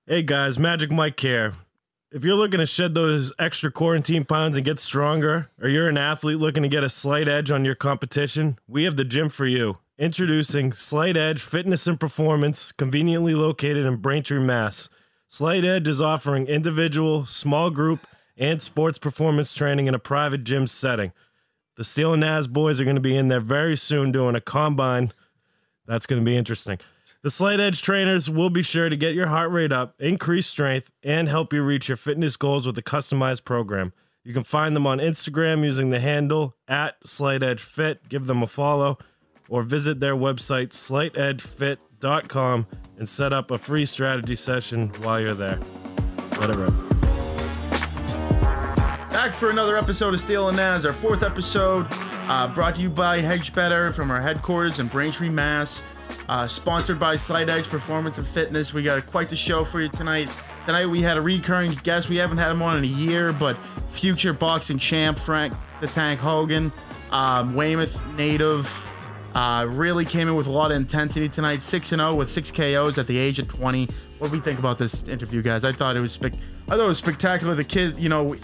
Hey guys, Magic Mike here. If you're looking to shed those extra quarantine pounds and get stronger, or you're an athlete looking to get a slight edge on your competition, we have the gym for you. Introducing Slight Edge Fitness and Performance, conveniently located in Braintree, Mass. Slight Edge is offering individual, small group, and sports performance training in a private gym setting. The Steele Nazz boys are going to be in there very soon doing a combine. That's going to be interesting. The Slight Edge trainers will be sure to get your heart rate up, increase strength, and help you reach your fitness goals with a customized program. You can find them on Instagram using the handle @SlightEdgeFit. Give them a follow, or visit their website, slightedgefit.com, and set up a free strategy session while you're there. Let it rip. Back for another episode of Steele Nazz, our fourth episode, brought to you by Hedge Better from our headquarters in Braintree, Mass. Sponsored by Slight Edge Performance and Fitness. We got quite the show for you tonight. Tonight we had a recurring guest. We haven't had him on in a year, but future boxing champ Frank the Tank Hogan, Weymouth native, really came in with a lot of intensity tonight. 6-0 with 6 KOs at the age of 20. What do we think about this interview, guys? I thought it was spectacular. The kid, you know,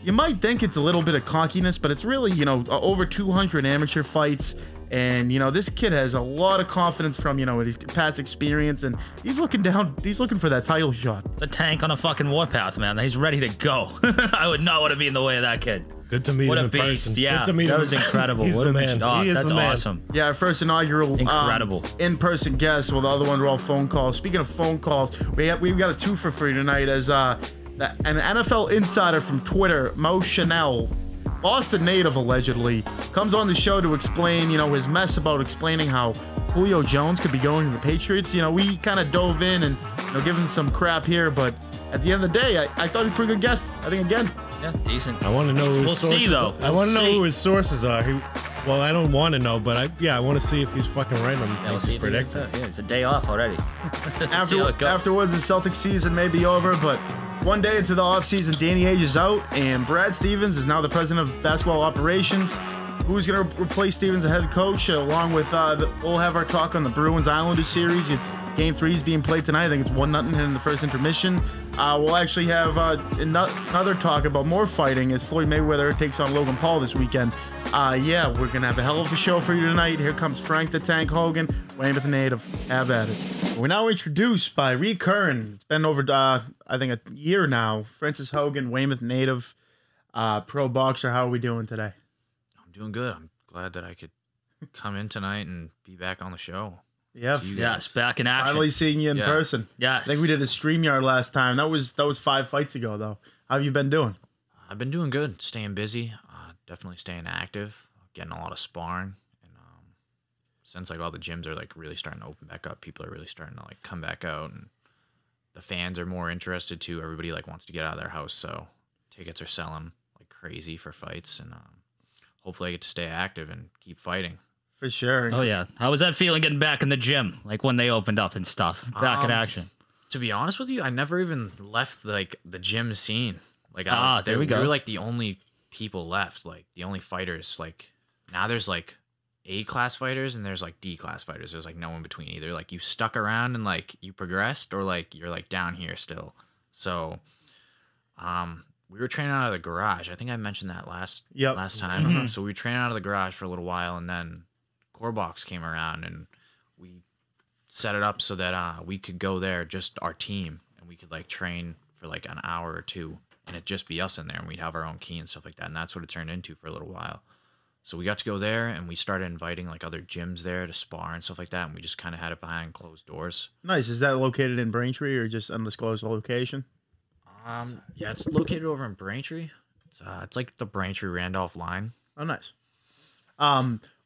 you might think it's a little bit of cockiness, but it's really, you know, over 200 amateur fights. And, you know, this kid has a lot of confidence from, you know, his past experience, and he's looking for that title shot. The Tank on a fucking warpath, man. He's ready to go. I would not want to be in the way of that kid. Good to meet him in person. What a beast, yeah. Good to meet that him. was incredible. He's what the a man. Oh, He is that's the man. awesome. Yeah, our first inaugural incredible in-person guest. Well, the other ones were all phone calls. Speaking of phone calls, we've got a two for free tonight as an NFL insider from Twitter, Mo Chanel, Boston native allegedly, comes on the show to explain, you know, his mess about explaining how Julio Jones could be going to the Patriots. You know, we kind of dove in and, you know, give him some crap here, but at the end of the day, I thought he's a pretty good guest. I think again. Yeah, decent. I want to know who his sources see, though. I want to know who his sources are. Well, I don't want to know, but I want to see if he's fucking right on his prediction. Yeah, it's a day off already. Afterwards, the Celtics season may be over, but one day into the offseason, Danny Ainge is out, and Brad Stevens is now the president of basketball operations. Who's going to replace Stevens as head coach? Along with, we'll have our talk on the Bruins Islanders series. Game 3 is being played tonight. I think it's 1-0 in the first intermission. We'll actually have another talk about more fighting as Floyd Mayweather takes on Logan Paul this weekend. Yeah, we're going to have a hell of a show for you tonight. Here comes Frank the Tank Hogan, Weymouth native. Have at it. We're now introduced by recurring. It's been over, I think, a year now. Francis Hogan, Weymouth native, pro boxer. How are we doing today? I'm doing good. I'm glad that I could come in tonight and be back on the show. Yeah, yes, back in action. Finally seeing you in person. Yes, I think we did a StreamYard last time. That was 5 fights ago, though. How have you been doing? I've been doing good, staying busy, definitely staying active, getting a lot of sparring, and since like all the gyms are like really starting to open back up, people are really starting to like come back out, and the fans are more interested too. Everybody like wants to get out of their house, so tickets are selling like crazy for fights, and hopefully I get to stay active and keep fighting. For sure. Oh, yeah. How was that feeling getting back in the gym? Like when they opened up and stuff? Back in action. To be honest with you, I never even left like the gym scene. Like, there we go. We were like the only people left, like the only fighters. Like now there's like A-class fighters and there's like D-class fighters. There's like no in between either. Like you stuck around and like you progressed, or like you're like down here still. So, we were training out of the garage. I think I mentioned that last time. Mm-hmm. So we were training out of the garage for a little while, and then Core Box came around, and we set it up so that we could go there, just our team, and we could like train for like an hour or two, and it'd just be us in there, and we'd have our own key and stuff like that. And that's what it turned into for a little while. So we got to go there, and we started inviting like other gyms there to spar and stuff like that, and we just kind of had it behind closed doors. Nice. Is that located in Braintree or just undisclosed location? Yeah, it's located over in Braintree. It's like the Braintree-Randolph line. Oh, nice.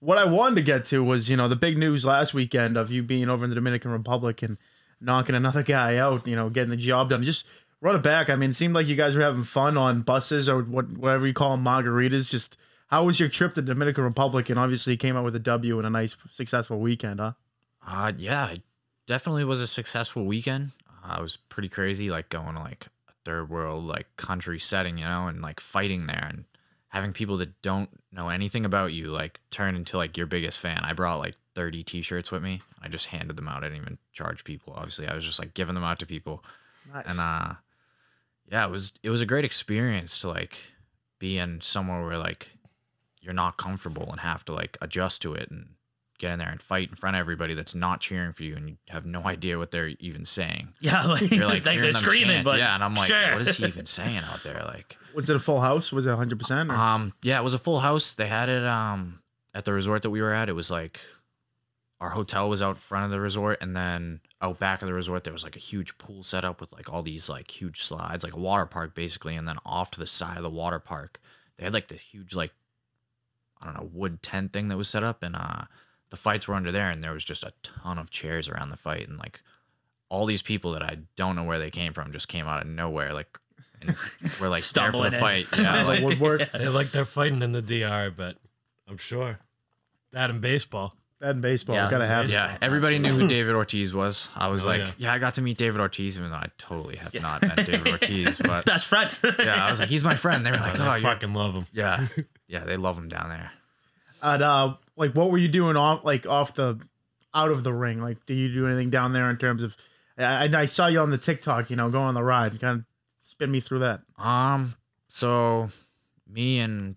What I wanted to get to was, you know, the big news last weekend of you being over in the Dominican Republic and knocking another guy out, you know, getting the job done. Just run it back. I mean, it seemed like you guys were having fun on buses or whatever you call them, margaritas. Just how was your trip to the Dominican Republic? And obviously you came out with a W and a nice, successful weekend, huh? Yeah, it definitely was a successful weekend. It was pretty crazy, like going to like a third world, like country setting, you know, and like fighting there and having people that don't know anything about you like turn into like your biggest fan. I brought like 30 t-shirts with me. I just handed them out. I didn't even charge people. Obviously, I was just like giving them out to people. Nice. And yeah, it was a great experience to like be in somewhere where like you're not comfortable and have to like adjust to it and get in there and fight in front of everybody that's not cheering for you and you have no idea what they're even saying. Yeah, like, You're like, they're hearing them screaming, chant. but yeah, and I'm like, sure. what is he even saying out there? Like, Was it a full house? Was it 100%? yeah, it was a full house. They had it at the resort that we were at. It was like our hotel was out front of the resort, and then out back of the resort there was like a huge pool set up with like all these like huge slides, like a water park basically. And then off to the side of the water park, they had like this huge like, I don't know, wood tent thing that was set up, and the fights were under there, and there was just a ton of chairs around the fight, and like all these people that I don't know where they came from just came out of nowhere, like, and were like there for the fight. Yeah, like, Woodwork. They like they're fighting in the DR, but I'm sure that in baseball. That in baseball. Yeah, Gotta have. yeah, everybody knew who David Ortiz was. I was like, yeah. yeah, I got to meet David Ortiz, even though I totally have not met David Ortiz. But Best friend. yeah, I was like, he's my friend. They were like, oh, I you're fucking love them. yeah, yeah, they love him down there. And like, what were you doing out of the ring? Like, do you do anything down there in terms of? I saw you on the TikTok, going on the ride. Kind of spin me through that. So it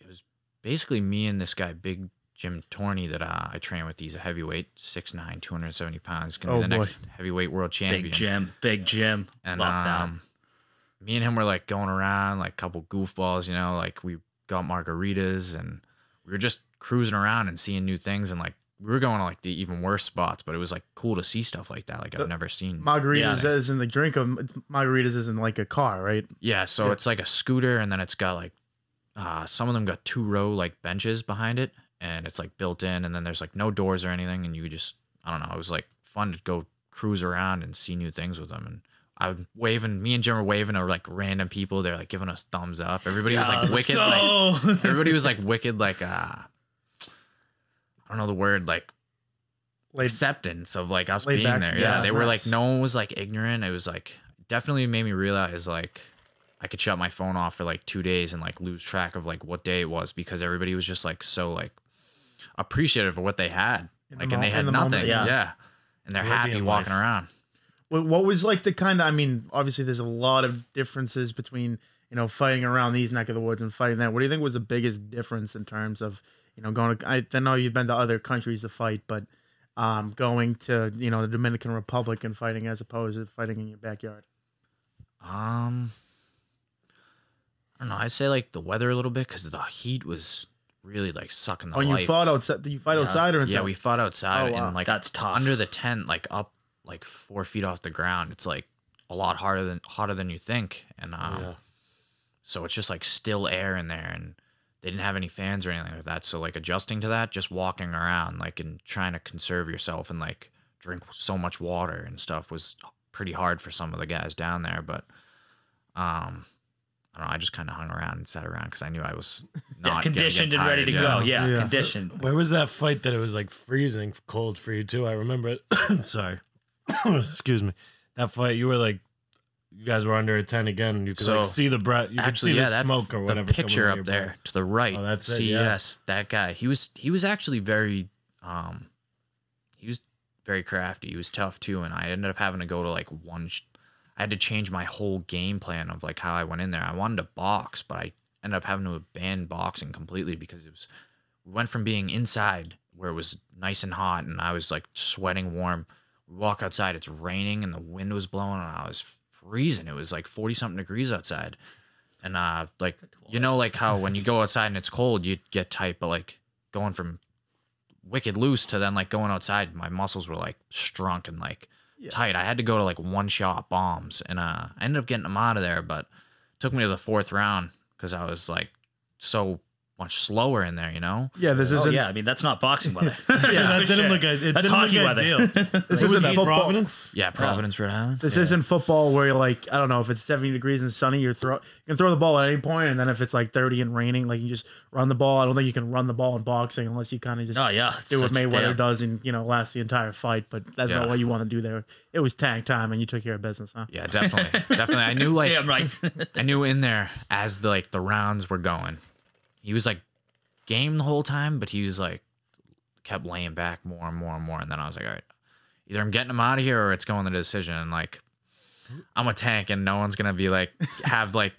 was basically me and this guy, Big Jim Torney, that I train with. He's a heavyweight, 6'9", 270 pounds. Gonna be the next heavyweight world champion. Big Jim. And Love that. me and him were like going around like a couple goofballs, like we got margaritas and we were just cruising around and seeing new things, and like we were going to like the even worse spots, but it was like cool to see stuff like that. Like I've never seen Margaritas isn't the drink of margaritas isn't like a car, right? Yeah, so it's like a scooter, and then it's got like some of them got 2-row like benches behind it, and it's like built in, and then there's like no doors or anything, and you just, I don't know, it was like fun to go cruise around and see new things with them. And I would me and Jim were waving at like random people. They're like giving us thumbs up. Everybody was like wicked. Like, everybody was like wicked, like I don't know the word, like acceptance of like us being back. there. Yeah, Yeah, they were nice. like, no one was like ignorant. It was like definitely made me realize like I could shut my phone off for like 2 days and like lose track of like what day it was, because everybody was just like so like appreciative of what they had, like, and they had nothing. Moment, yeah, and they're happy walking around. What was like the kind of, I mean, obviously there's a lot of differences between, fighting around these neck of the woods and fighting that. What do you think was the biggest difference in terms of, going to, I know you've been to other countries to fight, but going to, the Dominican Republic and fighting as opposed to fighting in your backyard? I don't know. I'd say like the weather a little bit, because the heat was really like sucking the life. You fought outside? Did you fight outside or inside? Yeah, we fought outside. Oh, wow. And like That's tough. under the tent, like up like 4 feet off the ground. It's like a lot hotter than you think. And so it's just like still air in there, and they didn't have any fans or anything like that. So like adjusting to that, just walking around like and trying to conserve yourself and like drink so much water and stuff was pretty hard for some of the guys down there. But I don't know, I just kind of hung around and sat around because I knew I was not conditioned get and ready to tired, go. Yeah. Yeah, conditioned. Where was that fight that it was like freezing cold for you too? I remember it. Sorry. Excuse me. That fight, you were like, you guys were under a tent again, and you could like see the breath. You could see the smoke or whatever. The picture coming up out your there breath. to the right. Oh, that's it, CES, that guy. He was actually very he was very crafty. He was tough too, and I ended up having to go to like I had to change my whole game plan of like how I went in there. I wanted to box, but I ended up having to abandon boxing completely because we went from being inside where it was nice and hot and I was like sweating warm. We walk outside, it's raining and the wind was blowing and I was freezing. It was like 40 something degrees outside. And like, like how when you go outside and it's cold, you get tight, but like going from wicked loose to then like going outside, my muscles were like shrunk and like tight. I had to go to like one-shot bombs, and I ended up getting them out of there, but it took me to the 4th round because I was like so much slower in there, Yeah, this isn't. I mean, that's not boxing weather. That didn't look That's hockey weather. ideal. This Was isn't that football. Providence? Yeah, Providence, Rhode Island. This isn't football where you're like, I don't know, if it's 70 degrees and sunny, you can throw the ball at any point, and then if it's like 30 and raining, like you just run the ball. I don't think you can run the ball in boxing unless you kind of just do what Mayweather does and last the entire fight. But that's not what you want to do there. It was tag time, and you took care of business, huh? Yeah, definitely. I knew like Damn right. I knew in there as the rounds were going, he was like game the whole time, but he was like kept laying back more and more and more, and then I was like, all right, either I'm getting him out of here or it's going to the decision. And like I'm a tank, and no one's gonna be like have like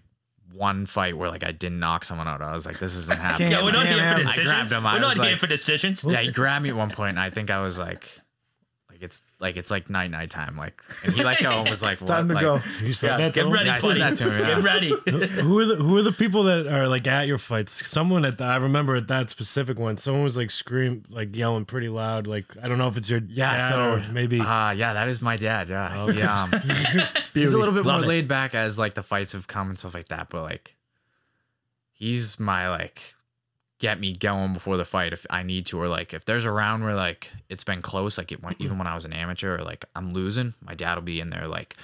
one fight where like I didn't knock someone out. I was like, this isn't happening. Yeah, we're not here for I decisions. grabbed him. We're not here like, for decisions. yeah, he grabbed me at one point, and I think I was like it's like night time, like, and he let go and was like, Time to like, go. You said that to Get him? ready, Yeah, I said buddy. that to him, yeah. Get ready. Who are the people that are like at your fights? Someone I remember at that specific one, someone was like like yelling pretty loud. Like, I don't know if it's your Yeah, dad so or maybe. yeah, that is my dad. Yeah, he's a little bit more laid back as like the fights have come and stuff like that, but like he's my like get me going before the fight if I need to, or like if there's a round where like it's been close, like it went even when I was an amateur, or like I'm losing, my dad will be in there like,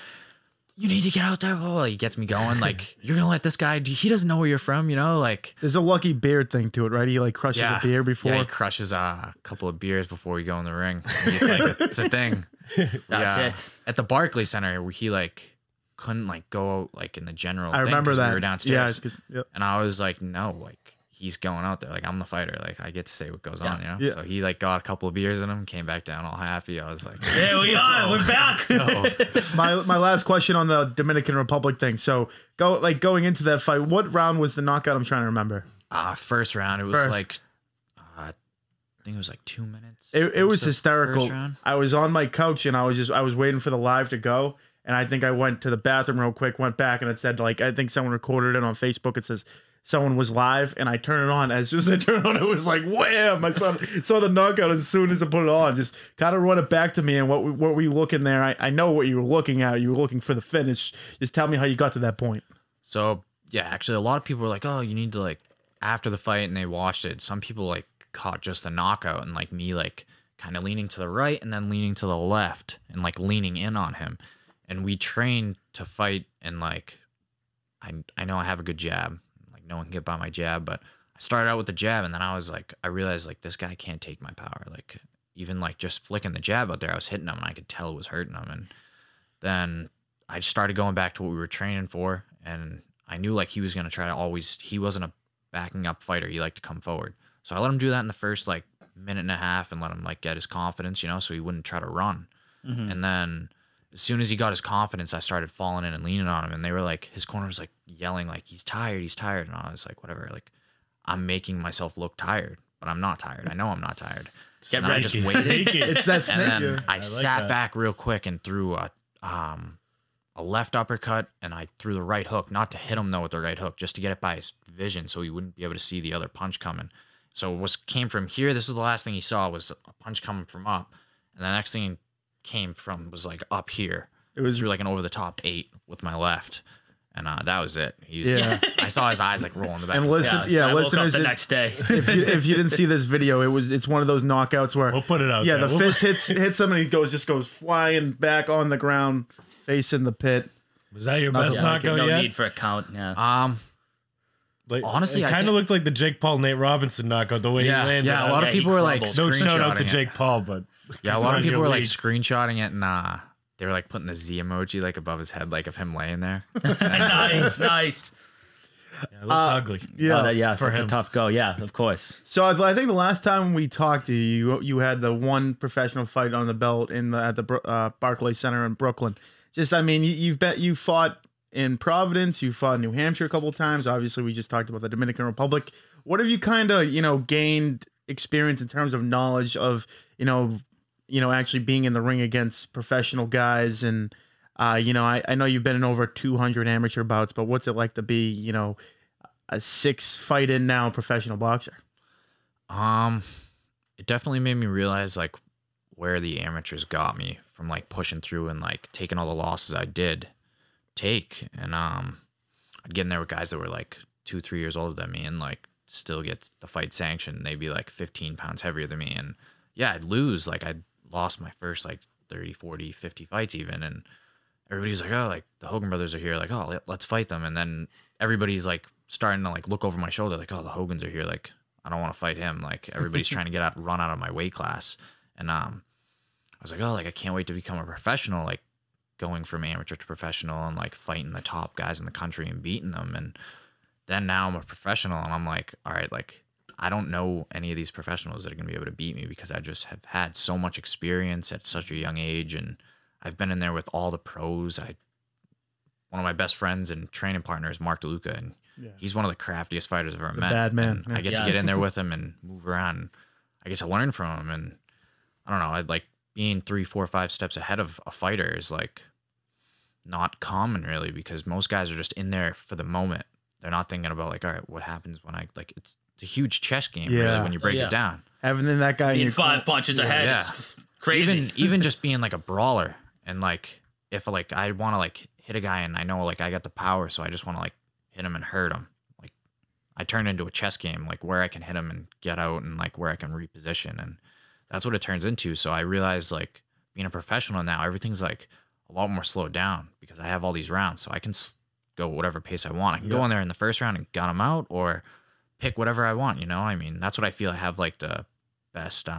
you need to get out there. Oh, he gets me going. Like, you're gonna let this guy? He doesn't know where you're from, you know. Like, There's a lucky beard thing to it, right? He like crushes a beer before. Yeah, he crushes a couple of beers before you go in the ring. It's like it's a thing. That's it. At the Barclay Center, where he like couldn't like go like in the general. I thing remember 'cause that. we were downstairs. Yeah, 'cause- yep. And I was like, no, like he's going out there. Like, I'm the fighter. Like, I get to say what goes on, you know? Yeah. So he like got a couple of beers in him, came back down all happy. I was like, There we are. We're back. My last question on the Dominican Republic thing. So going into that fight, what round was the knockout? I'm trying to remember. first round, it was like, I think it was like 2 minutes. It was into the hysterical. first round. I was on my couch and I was waiting for the live to go. And I think I went to the bathroom real quick, went back, and it said, like, I think someone recorded it on Facebook. It says someone was live, and I turn it on. As soon as I turn it on, it was like, wham! I saw the knockout as soon as I put it on. Just kind of run it back to me. And what were you looking there? I know what you were looking at. You were looking for the finish. Just tell me how you got to that point. So, yeah, actually, a lot of people were like, oh, you need to, like, after the fight, and they watched it. Some people, like, caught just the knockout, and, like, me, like, kind of leaning to the right and then leaning to the left and, like, leaning in on him. And we trained to fight, and like, I know I have a good jab. Like, no one can get by my jab, but I started out with the jab, and then I was like, I realized like this guy can't take my power. Like, even like just flicking the jab out there, I was hitting him, and I could tell it was hurting him. And then I started going back to what we were training for, and I knew like he was gonna try to always. He wasn't a backing up fighter. He liked to come forward. So I let him do that in the first like minute and a half, and let him like get his confidence, you know, so he wouldn't try to run. And then as soon as he got his confidence, I started falling in and leaning on him, and they were like, his corner was like yelling like, he's tired, and I was like, whatever, like, I'm making myself look tired, but I'm not tired. I know I'm not tired. Get And I ready. just waited, It's that snake. and then I like sat that. back real quick and threw a left uppercut, and I threw the right hook, not to hit him though with the right hook, just to get it by his vision so he wouldn't be able to see the other punch coming. So it came from here. This is the last thing he saw was a punch coming from up, and the next thing came from was like up here. It was through like an over the top 8 with my left, and that was it. He was, Yeah. I saw his eyes like roll in the back. And of his listen, head. yeah, I woke up listeners, the next day. if you didn't see this video, it's one of those knockouts where We'll put it out Yeah, there. the fist hits him, and he just goes flying back on the ground, face in the pit. Was that your best Yeah, knockout No yet? need for a count. Yeah. Like, Honestly, it I kind of think- looked like the Jake Paul Nate Robinson knockout. The way Yeah, he landed. yeah. A lot of Yeah, he people were like, crumbled. No shout out to screenshotting it. Jake Paul, but Yeah, a he's lot not of in people your were like league. screenshotting it, and they were like putting the Z emoji like above his head, like of him laying there. Nice. Yeah, it looked ugly. Yeah. Yeah, for that's him. a tough go. Yeah, of course. So I think the last time we talked to you, you had the one professional fight on the belt at the Barclays Center in Brooklyn. Just, I mean, you fought in Providence, you fought in New Hampshire a couple of times. Obviously, we just talked about the Dominican Republic. What have you kind of, gained experience in terms of knowledge of, actually being in the ring against professional guys? And, I know you've been in over 200 amateur bouts, but what's it like to be, a 6 fight in now professional boxer? It definitely made me realize like where the amateurs got me from like pushing through and like taking all the losses I did take. And I'd get in there with guys that were like 2-3 years older than me and like still get the fight sanctioned. They'd be like 15 pounds heavier than me. And yeah, I'd lose. Like I'd lost my first like 30, 40, 50 fights even. And everybody's like, oh, like the Hogan brothers are here. Like, oh, let's fight them. And then everybody's like starting to like look over my shoulder. Like, oh, the Hogans are here. Like, I don't want to fight him. Like everybody's trying to run out of my weight class. And I was like, oh, like I can't wait to become a professional. Like going from amateur to professional and like fighting the top guys in the country and beating them. And then now I'm a professional and I'm like, all right, like I don't know any of these professionals that are going to be able to beat me because I just have had so much experience at such a young age. And I've been in there with all the pros. I one of my best friends and training partners, Mark DeLuca, and he's one of the craftiest fighters I've ever met. Bad man. And I get to get in there with him and move around. And I get to learn from him, and I don't know. I'd like being 3, 4, 5 steps ahead of a fighter is like not common really, because most guys are just in there for the moment. They're not thinking about like, all right, what happens when I like it's a huge chess game really when you break it down. Having that guy Being in 5 punches ahead is crazy. Even just being like a brawler, and like if like I want to like hit a guy and I know like I got the power, so I just want to like hit him and hurt him. Like I turn into a chess game, like where I can hit him and get out, and like where I can reposition, and that's what it turns into. So I realized like being a professional now, everything's like a lot more slowed down because I have all these rounds, so I can go whatever pace I want. I can go in there in the first round and gun him out, or pick whatever I want. You know, I mean, that's what I feel I have like the best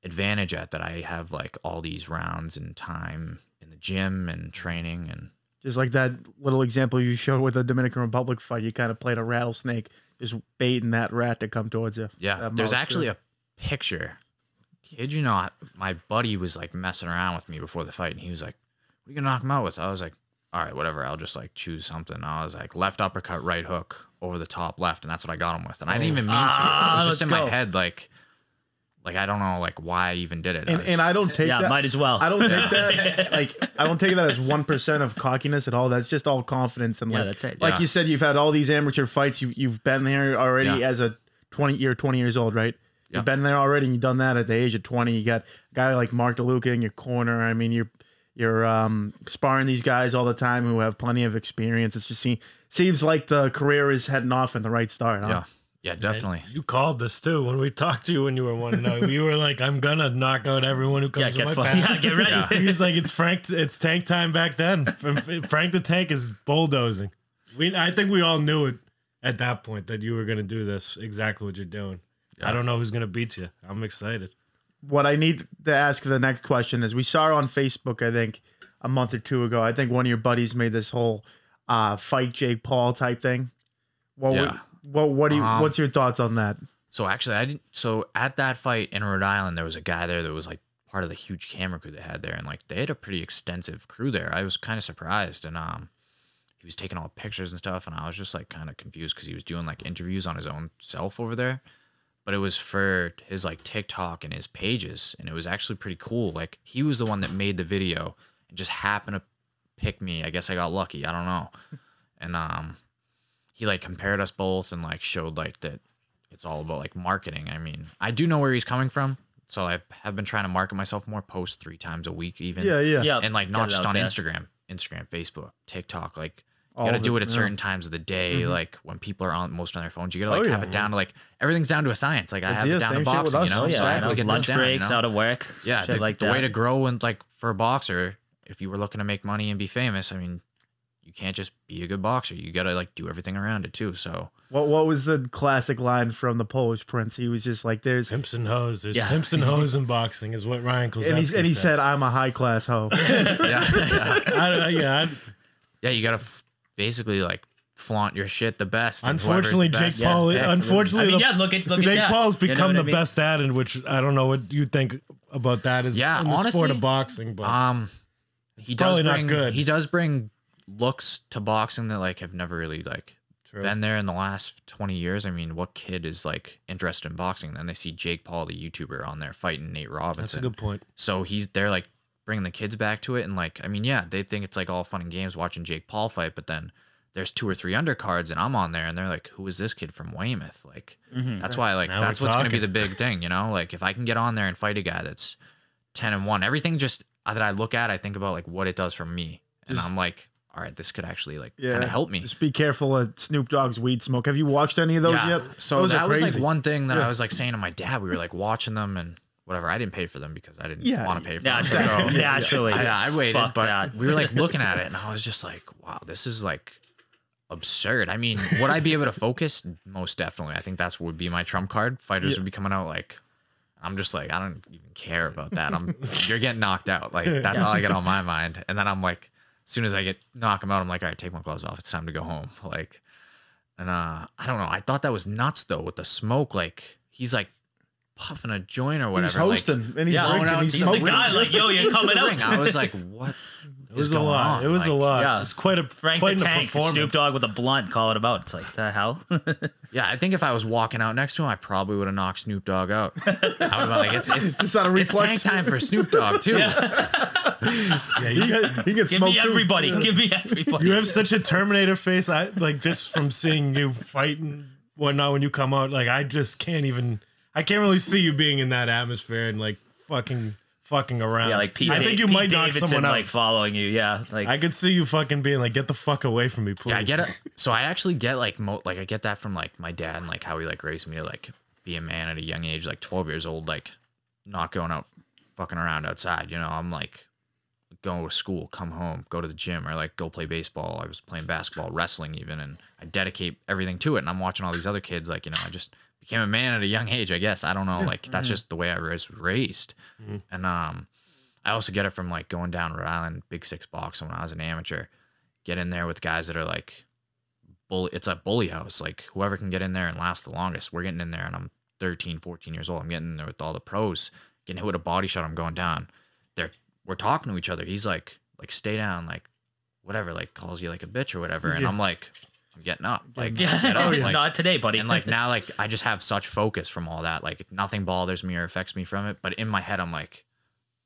advantage at, that I have like all these rounds and time in the gym and training. And just like that little example you showed with the Dominican Republic fight, you kind of played a rattlesnake, just baiting that rat to come towards you. Yeah, there's actually a picture. Kid you not, my buddy was like messing around with me before the fight, and he was like, "What are you gonna knock him out with?" I was like, "All right, whatever. I'll just like choose something." I was like, left uppercut, right hook over the top left, and that's what I got him with. And I didn't even mean to. It was just in my head, like I don't know, like why I even did it. And I don't take that. Might as well. I don't take that like I don't take that as 1% of cockiness at all. That's just all confidence and like that's it. Like you said, you've had all these amateur fights. You've been there already as a 20 years old, right? You've been there already, and you've done that at the age of 20. You got a guy like Mark DeLuca in your corner. I mean, you're sparring these guys all the time who have plenty of experience. It's just seems like the career is heading off in the right start. Huh? Yeah, definitely. You called this too when we talked to you when you were 1-0. You were like, "I'm gonna knock out everyone who comes to my path." Yeah, get ready. He's like, it's tank time back then. Frank the Tank is bulldozing. I think we all knew it at that point that you were gonna do this, exactly what you're doing. Yeah. I don't know who's gonna beat you. I'm excited. What I need to ask for the next question is, we saw on Facebook, I think a month or two ago, I think one of your buddies made this whole fight Jake Paul type thing. What's your thoughts on that? So actually, I didn't. So at that fight in Rhode Island, there was a guy there that was like part of the huge camera crew they had there, and like they had a pretty extensive crew there. I was kind of surprised, and he was taking all the pictures and stuff, and I was just like kind of confused because he was doing like interviews on his own self over there. But it was for his like TikTok and his pages, and it was actually pretty cool. Like he was the one that made the video and just happened to pick me. I guess I got lucky. I don't know. And he like compared us both and like showed like that it's all about like marketing. I mean, I do know where he's coming from, so I have been trying to market myself more, post 3 times a week even. Yeah. And like not just on Instagram, Facebook, TikTok, like you gotta do it at certain times of the day, like when people are most on their phones. You gotta like have it down to like everything's down to a science. Like I have it down to boxing, you know. So I have to get lunch this down, breaks, you know? out of work. Yeah, the way to grow and like for a boxer, if you were looking to make money and be famous, I mean, you can't just be a good boxer. You gotta like do everything around it too. So what was the classic line from the Polish Prince? He was just like, "There's pimps and hoes. There's pimps and hoes in boxing," is what Ryan Kozeski and he said, "I'm a high class hoe." You gotta basically like flaunt your shit the best. Unfortunately, Jake Paul. Unfortunately, look at Jake that. Paul's become the I mean? best at it, which I don't know what you think about that. In the honestly, sport of boxing, but he probably does bring, not good. He does bring looks to boxing that like have never really like been there in the last 20 years. I mean, what kid is like interested in boxing? Then they see Jake Paul, the YouTuber, on there fighting Nate Robinson. That's a good point. So they're like bringing the kids back to it, and like I mean, they think it's like all fun and games watching Jake Paul fight, but then there's 2 or 3 undercards, and I'm on there, and they're like, "Who is this kid from Weymouth?" Like that's why like that's what's gonna be the big thing, you know. Like if I can get on there and fight a guy that's 10-1, everything just that I look at, I think about like what it does for me, and I'm like, all right, this could actually like kind of help me. Just be careful of Snoop Dogg's weed smoke. Have you watched any of those yet? So that was like one thing that I was like saying to my dad. We were like watching them and whatever. I didn't pay for them because I didn't want to pay for them. So Naturally. I waited, but we were like looking at it, and I was just like, wow, this is like absurd. I mean, would I be able to focus? Most definitely. I think that's what would be my trump card. Fighters would be coming out like, I'm just like, I don't even care about that. You're getting knocked out. Like that's all I get on my mind. And then I'm like, as soon as I knock him out, I'm like, all right, take my clothes off. It's time to go home. Like, and I don't know. I thought that was nuts though with the smoke. Like he's like puffing a joint or whatever. He's hosting and he's blowing drinking. out. He's He's the smoking. guy, like, yo, you're coming out. I was like, what? It was a lot. It was a lot. Yeah. It was quite Frank quite the a Tank, performance. Snoop Dogg with a blunt, call it about. It's like, the hell? Yeah, I think if I was walking out next to him, I probably would have knocked Snoop Dogg out. I would have been like, it's not a it's reflex. tank time for Snoop Dogg too. Yeah, He gets Give smoked me too. everybody. Give me everybody. you have such a Terminator face. I like just from seeing you fight and whatnot when you come out. Like I just can't even. I can't really see you being in that atmosphere and like fucking around. Yeah, like Pete. I think you Pete might knock Davidson, someone out. like following you. Yeah, like I could see you fucking being like, get the fuck away from me, please. Yeah, I get it. So I actually get like I get that from like my dad and like how he like raised me to like be a man at a young age, like 12 years old, like not going out fucking around outside. You know, I'm like going to school, come home, go to the gym, or like go play baseball. I was playing basketball, wrestling even, and I dedicate everything to it. And I'm watching all these other kids, like, you know, I just became a man at a young age, I guess. I don't know, like that's just the way I was raised. And I also get it from like going down Rhode Island Big Six boxing when I was an amateur. Get in there with guys that are like it's a bully house. Like whoever can get in there and last the longest. We're getting in there and I'm 13, 14 years old. I'm getting in there with all the pros. Getting hit with a body shot, I'm going down. We're talking to each other. He's like stay down, like whatever, like calls you like a bitch or whatever. And I'm like, I'm getting up. Like, get up. Like, not today, buddy. and like now, like I just have such focus from all that. Like nothing bothers me or affects me from it. But in my head, I'm like,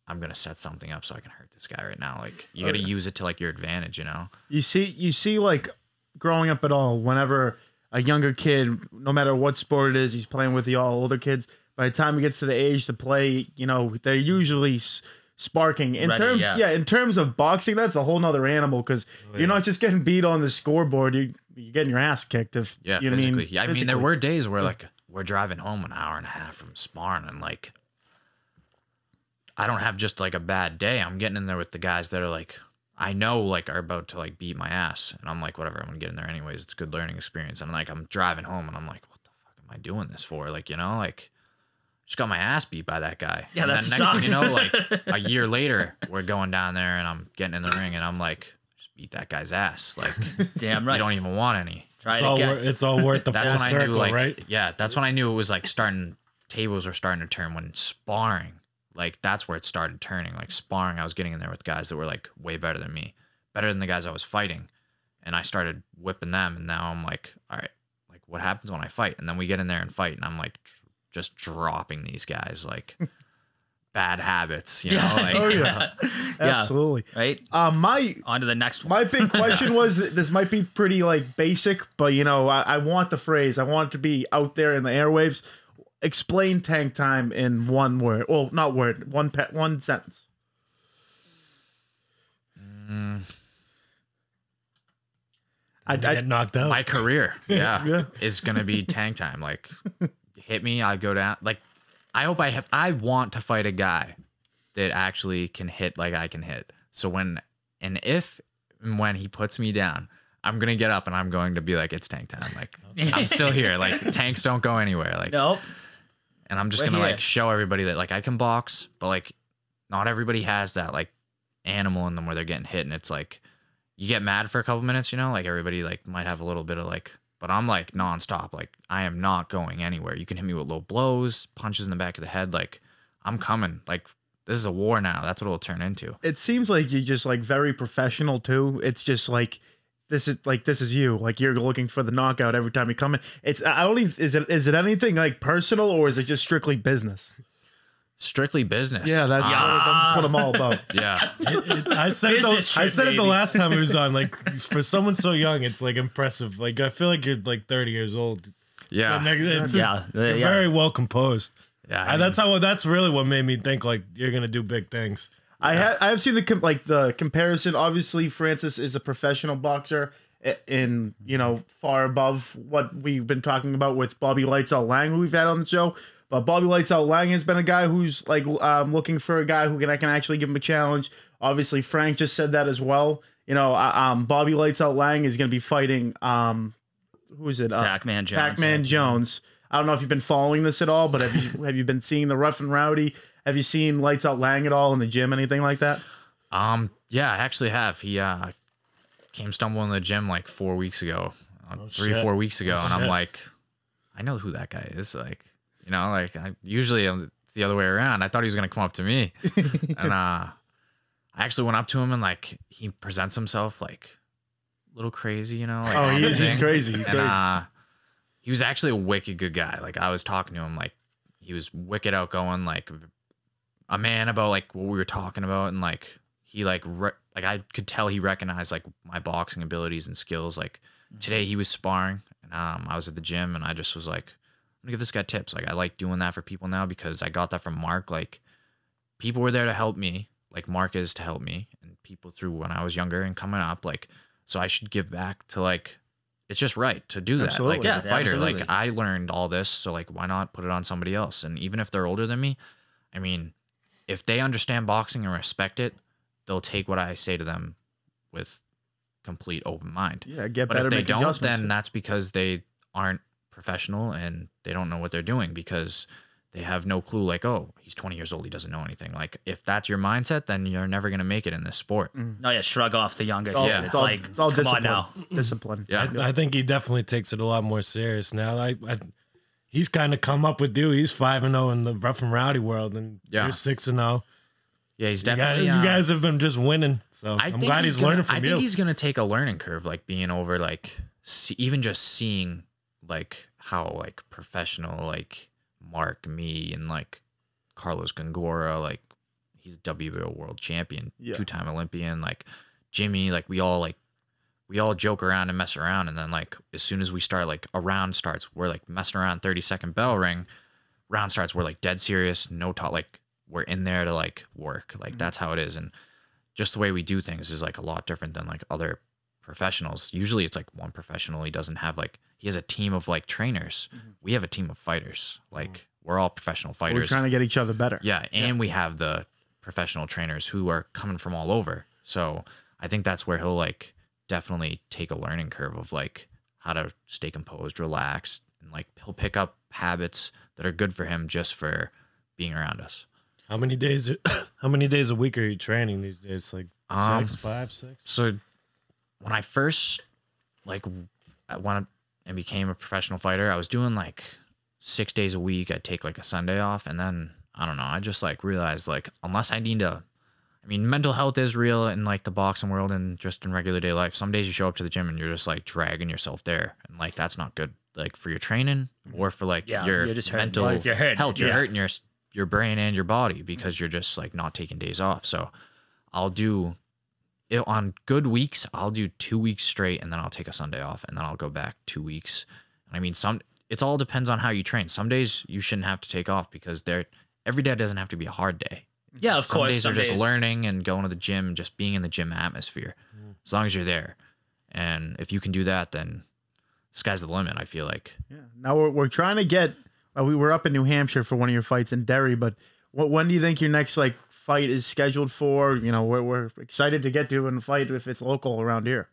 I'm gonna set something up so I can hurt this guy right now. Like you gotta use it to like your advantage, you know? You see, like growing up at all, whenever a younger kid, no matter what sport it is, he's playing with the all older kids. By the time he gets to the age to play, you know, they're usually sparking. In Ready, terms, in terms of boxing, that's a whole nother animal because you're not just getting beat on the scoreboard. You're getting your ass kicked. If Yeah, you know physically. what I mean. Yeah, I mean, Physically. there were days where like we're driving home an hour and a half from sparring, and like I don't have just like a bad day. I'm getting in there with the guys that are like I know like are about to like beat my ass, and I'm like, whatever, I'm gonna get in there anyways. It's a good learning experience. And like I'm driving home, and I'm like, what the fuck am I doing this for? Like, you know, like just got my ass beat by that guy. Yeah, and that then next thing sucks. you know, like a year later, we're going down there, and I'm getting in the ring, and I'm like, just beat that guy's ass. Like, Damn right. you don't even want any. Try It's it all, again. it's all worth the That's full when I circle, knew, like, right? yeah, that's when I knew it was like tables were starting to turn when sparring. Like, that's where it started turning. Like, sparring, I was getting in there with guys that were like way better than me, better than the guys I was fighting. And I started whipping them. And now I'm like, all right, like, what happens when I fight? And then we get in there and fight. And I'm like, just dropping these guys, like, bad habits, you know? Like, Oh yeah, absolutely. Right? My On to the next one. My big question was, this might be pretty like basic, but you know, I want the phrase. I want it to be out there in the airwaves. Explain tank time in one word. Well, not word. One sentence. I get knocked out. my career, yeah, Yeah. is gonna be tank time. Like, hit me, I go down. Like, I want to fight a guy that actually can hit like I can hit. So when he puts me down, I'm gonna get up and I'm going to be like, it's tank time. Like, I'm still here. Like, tanks don't go anywhere. Like, Nope. and I'm just We're gonna here. like show everybody that like I can box, but like not everybody has that like animal in them where they're getting hit, and it's like you get mad for a couple minutes, you know, like everybody like might have a little bit of like, but I'm like nonstop. Like, I am not going anywhere. You can hit me with low blows, punches in the back of the head. Like, I'm coming. Like, this is a war now. That's what it'll turn into. It seems like you're just like very professional too. It's just like this is you. Like, you're looking for the knockout every time you come in. I don't even, is it anything like personal, or is it just strictly business? Strictly business. Yeah, that's what I'm all about. Yeah. I said it. Business I said trip, it the baby. last time it was on. Like for someone so young, it's like impressive. Like I feel like you're like 30 years old. Yeah. You're very well composed. Yeah. That's really what made me think like you're gonna do big things. I have seen the comparison. Obviously, Francis is a professional boxer, in far above what we've been talking about with Bobby Lights Out Lang, who we've had on the show. But Bobby Lights Out Lang has been a guy who's like looking for a guy who can actually give him a challenge. Obviously, Frank just said that as well. Bobby Lights Out Lang is going to be fighting who is it? Pac-Man Jones. Pac-Man Jones. I don't know if you've been following this at all, but have you been seeing the Rough and Rowdy? Have you seen Lights Out Lang at all in the gym? Anything like that? Yeah, I actually have. He came stumbling in the gym like 4 weeks ago, 3 or 4 weeks ago, and I'm like, I know who that guy is. Like, You know, like usually it's the other way around. I thought he was gonna come up to me, and I actually went up to him and like he presents himself like a little crazy, you know. Like, Oh, he's crazy. He's crazy. He was actually a wicked good guy. Like I was talking to him, like he was wicked outgoing, like a man about like what we were talking about, and like he like I could tell he recognized like my boxing abilities and skills. Like today he was sparring, and I was at the gym, and I just was like, I'm gonna give this guy tips. Like I like doing that for people now because I got that from Mark. Like people were there to help me, like Mark is to help me, and people through when I was younger and coming up, like so I should give back to like. It's just right to do that. Absolutely. Like as a fighter, absolutely. like I learned all this, so like why not put it on somebody else? And even if they're older than me, I mean, if they understand boxing and respect it, they'll take what I say to them with complete open mind. Yeah, get But better. if they make don't, adjustments. then that's because they aren't professional and they don't know what they're doing because they have no clue. Like, oh, he's 20 years old, he doesn't know anything. Like, if that's your mindset, then you're never gonna make it in this sport. No, yeah, shrug off the younger all- kid. it's It's all- like, it's all come discipline. on now. Discipline. Yeah. I think he definitely takes it a lot more serious now. He's kind of come up with you. He's 5-0 in the rough and rowdy world, and Yeah. you're 6-0. Yeah, he's You guys, definitely. you guys have been just winning, so I'm glad he's learning from I you. think he's gonna take a learning curve, like being over, like even just seeing like how like professional like Mark, me, and like Carlos Gongora, like he's WBO world champion, Yeah. 2-time Olympian, like Jimmy, like we all joke around and mess around, and then like as soon as we start, like a round starts, we're like messing around, 30-second bell ring, round starts, we're like dead serious, no talk, like we're in there to like work, like that's how it is. And just the way we do things is like a lot different than like other professionals. Usually it's like one professional, he doesn't have like, he has a team of like trainers. We have a team of fighters. Like we're all professional We're fighters. trying to get each other better. Yeah, and we have the professional trainers who are coming from all over. So I think that's where he'll like definitely take a learning curve of like how to stay composed, relaxed, and like he'll pick up habits that are good for him just for being around us. How many days a week are you training these days? Like 6, 5, 6? So when I first like went and became a professional fighter, I was doing like 6 days a week. I'd take like a Sunday off, and then I don't know, I just like realized like unless I need to, I mean, mental health is real in like the boxing world and just in regular day life. Some days you show up to the gym and you're just like dragging yourself there, and like that's not good, like for your training or for like Yeah, your you're just hurting. mental Like, you're hurting. health. You're Yeah. hurting your brain and your body because you're just like not taking days off. So I'll do it on good weeks. I'll do 2 weeks straight, and then I'll take a Sunday off, and then I'll go back 2 weeks. I mean, it all depends on how you train. Some days you shouldn't have to take off because every day doesn't have to be a hard day. Yeah, of Some course. days are Some just days. learning and going to the gym and just being in the gym atmosphere. As long as you're there, and if you can do that, then the sky's the limit. I feel like. Yeah. Now we're trying to get. We were up in New Hampshire for one of your fights in Derry, but when do you think your next like fight is scheduled for? You know, we're excited to get to and fight if it's local around here.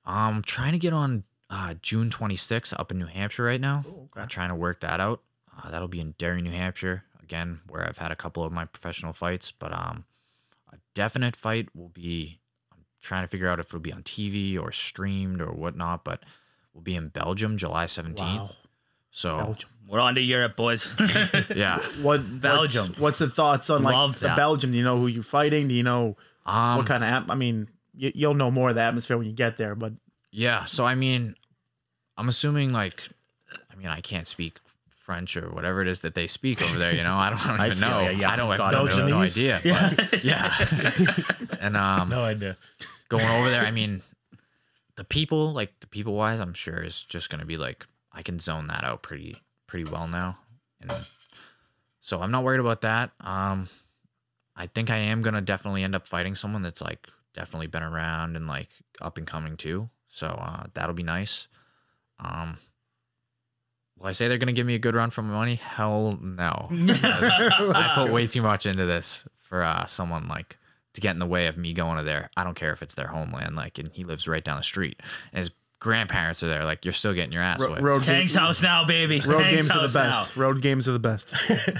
I'm trying to get on June 26th up in New Hampshire right now. okay. I'm trying to work that out. That'll be in Derry, New Hampshire, again, where I've had a couple of my professional fights. But a definite fight will be, I'm trying to figure out if it'll be on TV or streamed or whatnot, but we'll be in Belgium, July 17th. Wow. So, Belgium. We're on to Europe, boys. yeah. Belgium. What's the thoughts on like Love the that. Belgium? Do you know who you're fighting? Do you know what kind of? I mean, you'll know more of the atmosphere when you get there. But Yeah. So, I mean, I'm assuming like, I mean, I can't speak French or whatever it is that they speak over there. You know, I don't even feel know. ya, yeah. I don't God, have no Belgianese? idea. Yeah. But, yeah. And No idea. going over there, I mean, the people wise, I'm sure is just gonna be like I can zone that out pretty well now, and so I'm not worried about that. I think I am gonna definitely end up fighting someone that's like definitely been around and like up and coming too. So that'll be nice. Will I say they're gonna give me a good run for my money? Hell no. I put way too much into this for someone like to get in the way of me going to there. I don't care if it's their homeland, like, and he lives right down the street, and his grandparents are there. Like, you're still getting your ass whipped. Tank's house now, baby. road Tank's games are the house best. Road games are the best.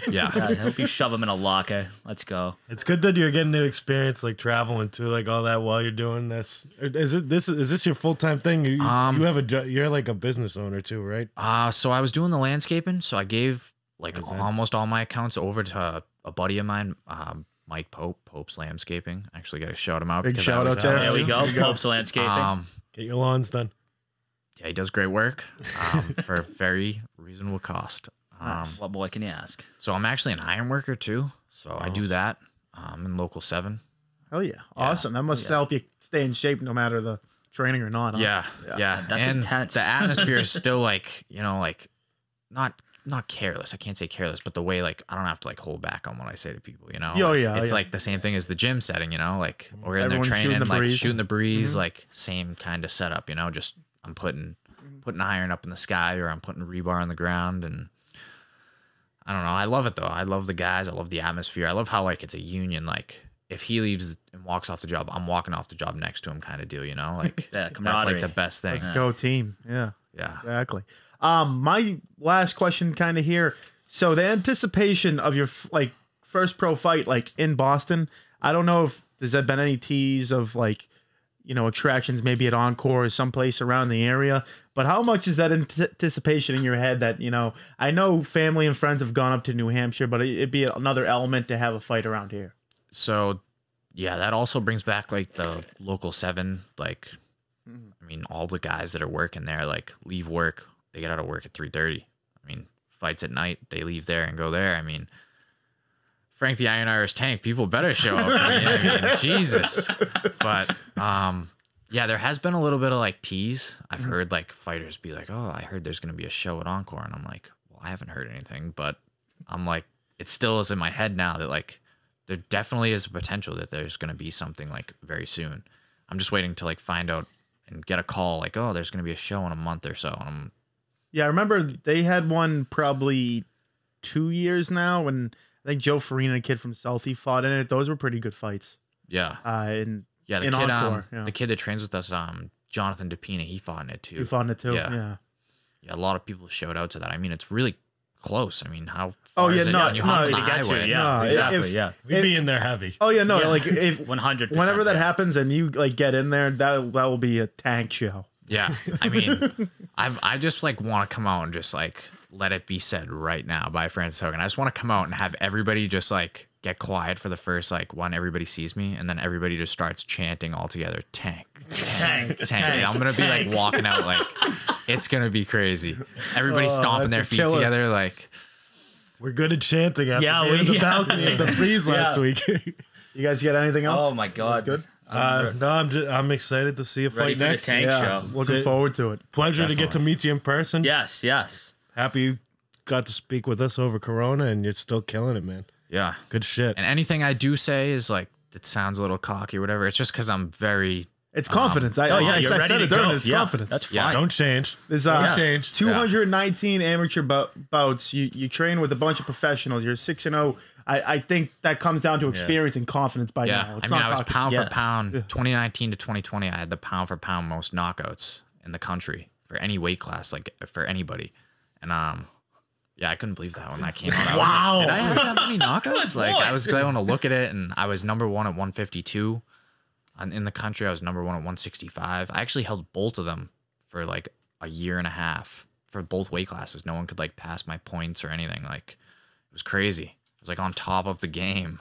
Yeah. Now. I hope you shove him in a locker. Let's go. It's good that you're getting to experience like traveling too, like all that while you're doing this. Is this your full time thing? You have you're like a business owner too, right? So I was doing the landscaping. So I gave like almost all my accounts over to a buddy of mine, Mike Pope's Landscaping. Actually, got to shout him out. Big shout out there. There we go. Pope's Landscaping. Get your lawns done. Yeah, he does great work for a very reasonable cost. What more can you ask? So I'm actually an iron worker too. So I do that in Local 7. Hell yeah. Awesome. That must help you stay in shape no matter the training or not. Huh? Yeah. That's and intense. The atmosphere is still like, you know, like not careless. I can't say careless, but the way like I don't have to like hold back on what I say to people, you know? Oh, Like, yeah, it's yeah. like the same thing as the gym setting, you know? Like we're in there Everyone's training, shooting the like breeze. shooting the breeze, like same kind of setup, you know? Just I'm putting iron up in the sky or I'm putting rebar on the ground, and I don't know. I love it though. I love the guys. I love the atmosphere. I love how like it's a union. Like if he leaves and walks off the job, I'm walking off the job next to him, kind of deal. You know, like Yeah, that's camaraderie. like the best thing. Let's go team. Yeah. Yeah. Exactly. My last question kind of here. So the anticipation of your like first pro fight, like in Boston, I don't know if there's been any tease of like, you know, extractions maybe at Encore or someplace around the area, but how much is that anticipation in your head that, you know, I know family and friends have gone up to New Hampshire, but it'd be another element to have a fight around here. So yeah, that also brings back like the Local 7. Like, I mean, all the guys that are working there, like leave work, they get out of work at 3:30. I mean, fights at night, they leave there and go there. I mean, Frank the Iron Irish Tank, people better show up. I mean, Jesus. But yeah, there has been a little bit of like tease. I've heard like fighters be like, "Oh, I heard there's gonna be a show at Encore," and I'm like, "Well, I haven't heard anything," but I'm like, it still is in my head now that like there definitely is a potential that there's gonna be something like very soon. I'm just waiting to like find out and get a call like, "Oh, there's gonna be a show in a month or so," and Yeah, I remember they had one probably 2 years now when I think Joe Farina, a kid from Southie, fought in it. Those were pretty good fights. yeah. And Yeah, the in kid, Encore, yeah. the kid that trains with us, Jonathan DePina, he fought in it too. you fought in it too. Yeah. Yeah. A lot of people showed out to that. I mean, it's really close. I mean, how Oh, far yeah, is it? no, on New Hampshire no, To get Highway? you, yeah, No, exactly, if- yeah. We'd be in there heavy. Oh yeah, no, like if 100%. whenever that happens and you like get in there, that will be a tank show. Yeah, I mean, I just like want to come out and just like let it be said right now by Francis Hogan. I just want to come out and have everybody just like get quiet for the first like when everybody sees me, and then everybody just starts chanting all together, tank, tank, tank. And I'm gonna be like walking out like it's gonna be crazy. Everybody stomping their that's a feet killer. together like. We're good at chanting after Yeah, being in the yeah. balcony of the freeze last Yeah. week. You guys get anything else? Oh my God. Good. No, I'm excited to see a Ready fight for the next. tank Yeah, show. looking Sit. forward to it. Pleasure to get to meet you in person. Yes, yes. Happy you got to speak with us over Corona, and you're still killing it, man. Yeah. Good shit. And anything I do say is like, it sounds a little cocky or whatever. It's just because I'm very, It's confidence. I Oh yeah, I you're said ready it to during go. it. It's Yeah, confidence. That's Yeah. fine. Don't change. There's Don't change. 219 amateur bouts. You train with a bunch of professionals. You're 6-0. I think that comes down to experience and confidence by yeah. now. I It's mean, not I was cocky. pound Yeah. for pound, 2019 to 2020. I had the pound for pound most knockouts in the country for any weight class, like for anybody. And yeah, I couldn't believe that when that came out. I was Wow. like, did I have that many knockouts? Like, I was going to look at it, and I was number one at 152. In the country, I was number one at 165. I actually held both of them for like a year and a half for both weight classes. No one could like pass my points or anything. Like, it was crazy. I was like on top of the game.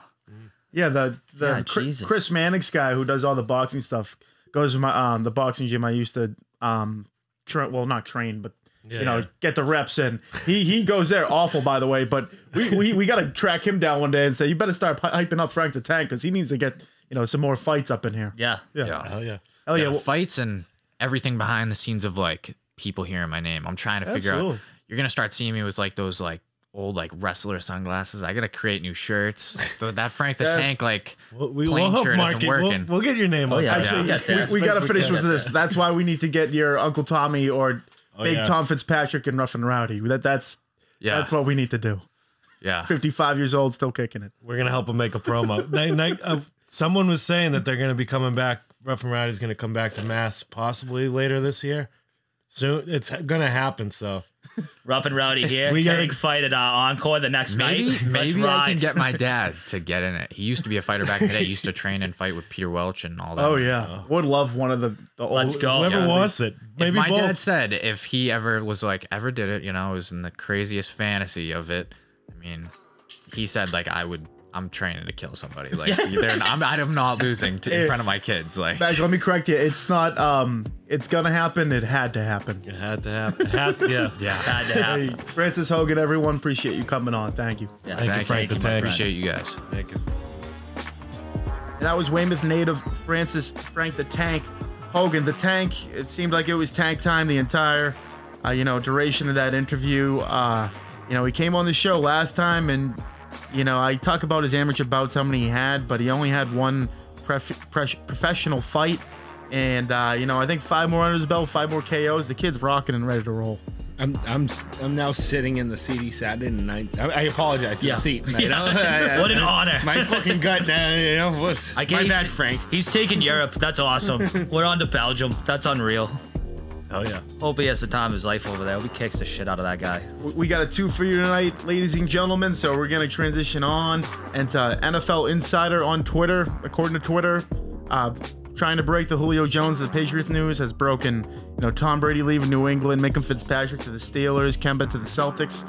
Yeah, the Yeah, Chris Jesus. Mannix guy who does all the boxing stuff goes to my the boxing gym I used to not train, but Yeah. get the reps in. He goes there. Awful, by the way, but we got to track him down one day and say you better start hyping up Frank the Tank because he needs to get some more fights up in here. Yeah. Yeah. Hell yeah. Oh yeah, Yeah, well, fights and everything behind the scenes of like people hearing my name. I'm trying to figure out. Absolutely. You're gonna start seeing me with like those like old like wrestler sunglasses. I gotta create new shirts. That Frank the Tank like We'll plain help shirt market. isn't working. We'll get your name up. yeah. there. actually, yeah, that's we got to perfect. finish with Yeah. this. That's why we need to get your Uncle Tommy or Big yeah. Tom Fitzpatrick and Rough and Rowdy. That's yeah, what we need to do. yeah. 55 years old, still kicking it. We're gonna help them make a promo. Someone was saying that they're gonna be coming back. Rough and Rowdy's gonna come back to Mass possibly later this year. Soon, it's gonna happen. So Rough and Rowdy here. We gotta- Tank fight at Encore the next Maybe night. Let's maybe I can ride. get my dad to get in it. He used to be a fighter back in the day. He used to train and fight with Peter Welch and all that. Oh yeah, would love one of the old. Let's go. whoever Yeah, wants it, If maybe my both. dad said if he ever was like ever did it, it was in the craziest fantasy of it. I mean, he said like I'm training to kill somebody. Like I'm not losing in front of my kids. Like, let me correct you. It's not. It's gonna happen. It had to happen. It had to happen. It has to. Yeah. Had to happen. Hey, Francis Hogan, everyone, appreciate you coming on. Thank you. Yeah, Thank you, Frank the Tank. Appreciate you guys. Thank you. And that was Weymouth native Frank the Tank Hogan. The Tank. It seemed like it was tank time the entire, duration of that interview. He came on the show last time, and I talk about his amateur bouts, how many he had, but he only had one professional fight, and I think 5 more under his belt, 5 more KOs. The kid's rocking and ready to roll. I'm now sitting in the seat he sat in, and I apologize to the seat. What an honor. My fucking gut, was my bad, Frank. He's taking Europe. That's awesome. We're on to Belgium. That's unreal. Oh yeah. Hope he has the time of his life over there. We kicks the shit out of that guy. We got a 2 for you tonight, ladies and gentlemen. So we're gonna transition on and to NFL Insider on Twitter. According to Twitter, trying to break the Julio Jones of the Patriots news has broken. Tom Brady leaving New England, Minka Fitzpatrick to the Steelers, Kemba to the Celtics.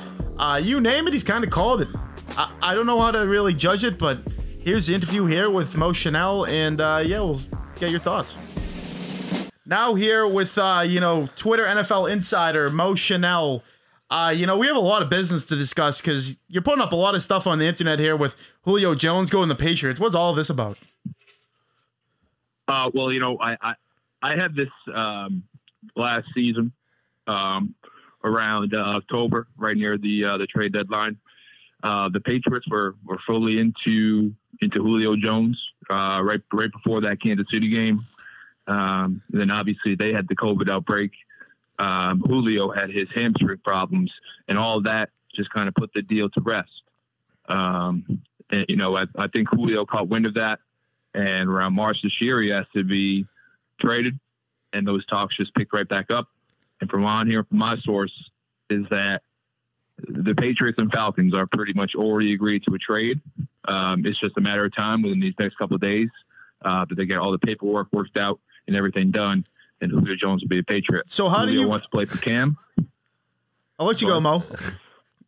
You name it, he's kind of called it. I don't know how to really judge it, but here's the interview here with Mo Chanel, and we'll get your thoughts. Now here with, Twitter NFL Insider, Mo Chanel. We have a lot of business to discuss because you're putting up a lot of stuff on the internet here with Julio Jones going to the Patriots. What's all of this about? I had this last season around October, right near the trade deadline. The Patriots were fully into Julio Jones right before that Kansas City game. Then obviously they had the COVID outbreak. Julio had his hamstring problems, and all of that just kind of put the deal to rest. I think Julio caught wind of that, and around March this year, he has to be traded, and those talks just picked right back up. And from on here, from my source, is that the Patriots and Falcons are pretty much already agreed to a trade. It's just a matter of time within these next couple of days that they get all the paperwork worked out and everything done, and Julio Jones will be a Patriot. So how Julio do you wants to play for Cam? I'll let you go, Mo.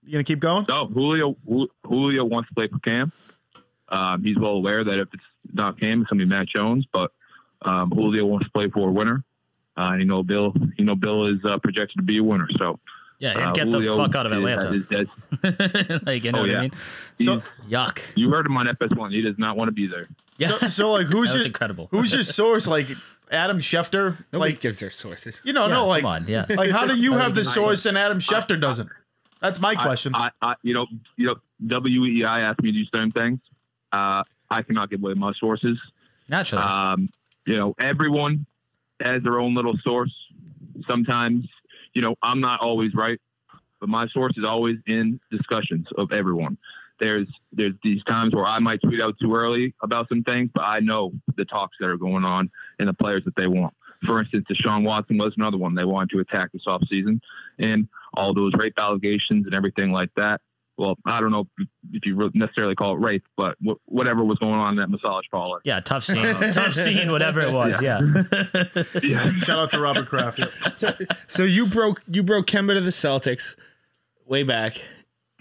You gonna keep going? No, Julio wants to play for Cam. He's well aware that if it's not Cam, it's gonna be Matt Jones. But Julio wants to play for a winner. Bill is projected to be a winner. So Yeah, get Julio the fuck out of Atlanta. Like, you know what I mean? So Yuck. You heard him on FS1. He does not want to be there. Yeah. so like, who's That was your incredible. Who's your source? Like Adam Schefter? Nobody Like gives their sources. Come on, yeah. like how do you have the source and Adam Schefter doesn't? That's my question. WEI asked me to do certain things. I cannot give away my sources. Naturally. Everyone has their own little source. Sometimes, I'm not always right, but my source is always in discussions of everyone. There's these times where I might tweet out too early about some things, but I know the talks that are going on and the players that they want. For instance, Deshaun Watson was another one they wanted to attack this offseason, and all those rape allegations and everything like that. Well, I don't know if you necessarily call it rape, but whatever was going on in that massage parlor. Yeah, tough scene, whatever it was. Yeah. Shout out to Robert Kraft. So you broke Kemba to the Celtics way back.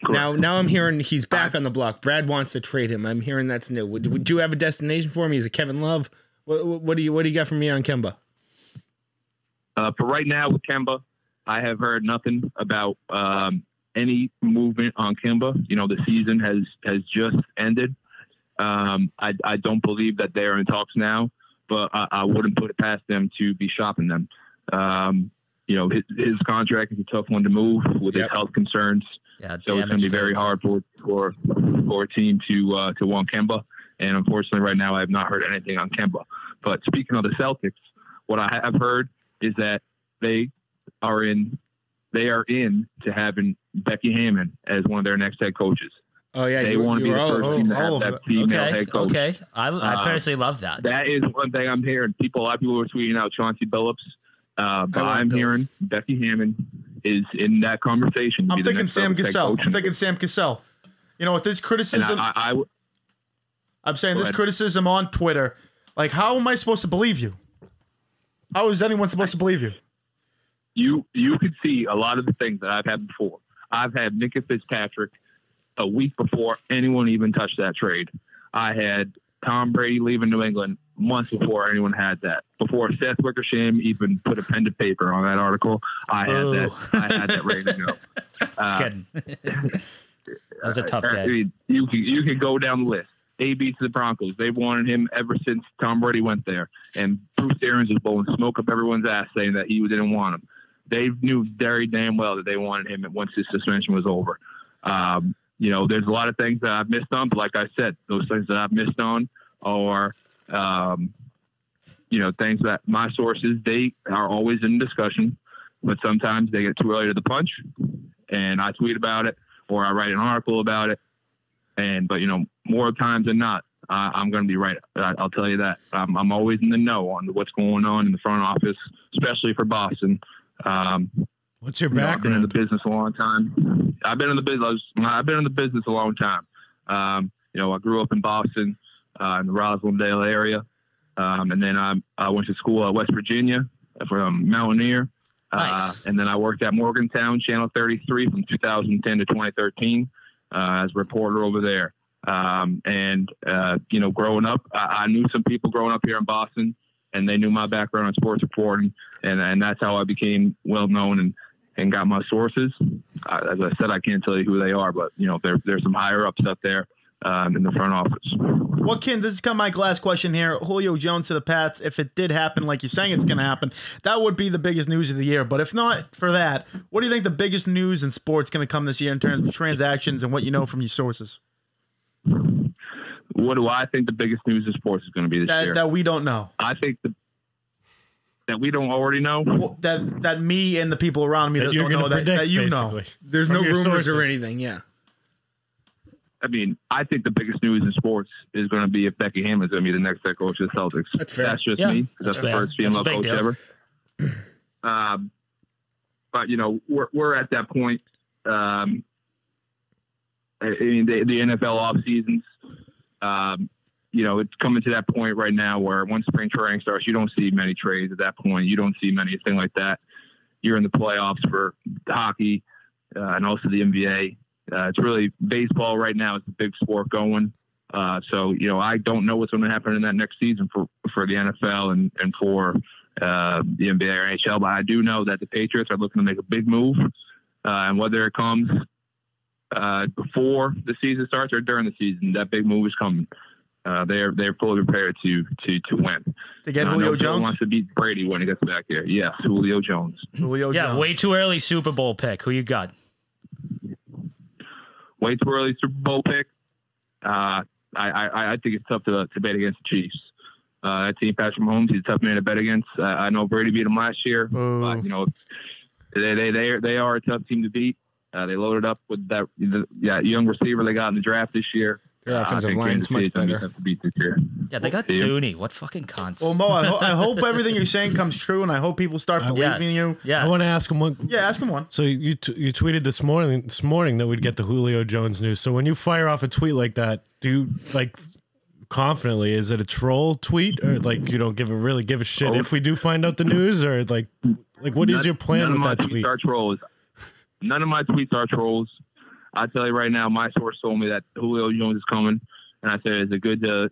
Correct. Now I'm hearing he's back on the block. Brad wants to trade him. I'm hearing that's new. Would you have a destination for him? He's a Kevin Love. What do you got from me on Kemba? For right now with Kemba, I have heard nothing about any movement on Kemba. The season has just ended. I don't believe that they're in talks now, but I wouldn't put it past them to be shopping them. His contract is a tough one to move with his health concerns. Yeah, So it's going to be very hard for a team to want Kemba. And unfortunately, right now, I have not heard anything on Kemba. But speaking of the Celtics, what I have heard is that they are in to having Becky Hammon as one of their next head coaches. Oh yeah, They want to be the first team to have that female head coach. Okay. I personally love that. That is one thing I'm hearing. A lot of people are tweeting out Chauncey Billups. But I'm hearing Becky Hammon is in that conversation. I'm thinking Sam Cassell. With this criticism, I'm saying this criticism on Twitter. Like, how am I supposed to believe you? How is anyone supposed to believe you? You could see a lot of the things that I've had before. I've had Minka Fitzpatrick a week before anyone even touched that trade. I had Tom Brady leaving New England months before anyone had that. Before Seth Wickersham even put a pen to paper on that article, I had that ready to go. Just kidding. That was a tough day. I mean, you can go down the list. AB to the Broncos. They've wanted him ever since Tom Brady went there. And Bruce Arians was blowing smoke up everyone's ass saying that he didn't want him. They knew very damn well that they wanted him once his suspension was over. There's a lot of things that I've missed on, but like I said, those things that I've missed on are, things that my sources, they are always in discussion, but sometimes they get too early to the punch, and I tweet about it or I write an article about it. But more times than not, I'm going to be right. I'll tell you that. I'm always in the know on what's going on in the front office, especially for Boston. What's your background? I've been in the business a long time. I've been in the business a long time. I grew up in Boston, in the Roslindale area, and then I went to school at West Virginia from Mountaineer. Nice. And then I worked at Morgantown, Channel 33 from 2010 to 2013 as a reporter over there. Growing up, I knew some people growing up here in Boston, and they knew my background in sports reporting, and that's how I became well known and got my sources. As I said, I can't tell you who they are, but there's some higher ups up there in the front office. Well, Ken, this is kind of my last question here. Julio Jones to the Pats. If it did happen, like you're saying it's going to happen, that would be the biggest news of the year. But if not for that, what do you think the biggest news in sports going to come this year in terms of transactions and what you know from your sources? What do I think the biggest news in sports is going to be this year? That we don't know. I think that we don't already know. Well, that me and the people around me that don't know that you know. There's no rumors or anything. Yeah. I mean, I think the biggest news in sports is going to be if Becky Hammond is going to be the next head coach of the Celtics. That's fair. That's just me. That's the fair. first female coach ever. But we're at that point. The NFL off seasons. It's coming to that point right now where once spring training starts, you don't see many trades at that point. You don't see anything like that. You're in the playoffs for hockey and also the NBA. It's really baseball right now is the big sport going. So I don't know what's going to happen in that next season for the NFL and for the NBA or NHL, but I do know that the Patriots are looking to make a big move. And whether it comes before the season starts or during the season, that big move is coming. They're fully prepared to win. To get Julio Jones? Wants to beat Brady when he gets back here. Yes, Julio Jones. Yeah, way too early Super Bowl pick. Who you got? Way too early Super Bowl pick. I think it's tough to bet against the Chiefs. That team, Patrick Mahomes, he's a tough man to bet against. I know Brady beat him last year, but they are a tough team to beat. They loaded up with that young receiver they got in the draft this year. Their offensive line's much better. Yeah, they got Dooney. What fucking cunts. Well, Mo, I hope everything you're saying comes true, and I hope people start believing you. Yeah, I want to ask him one. Yeah, ask him one. So you tweeted this morning that we'd get the Julio Jones news. So when you fire off a tweet like that, do you confidently? Is it a troll tweet, or you don't give a shit if we do find out the news, or what is your plan with that tweet? None of my tweets are trolls. I tell you right now, my source told me that Julio Jones is coming, and I said, "Is it good to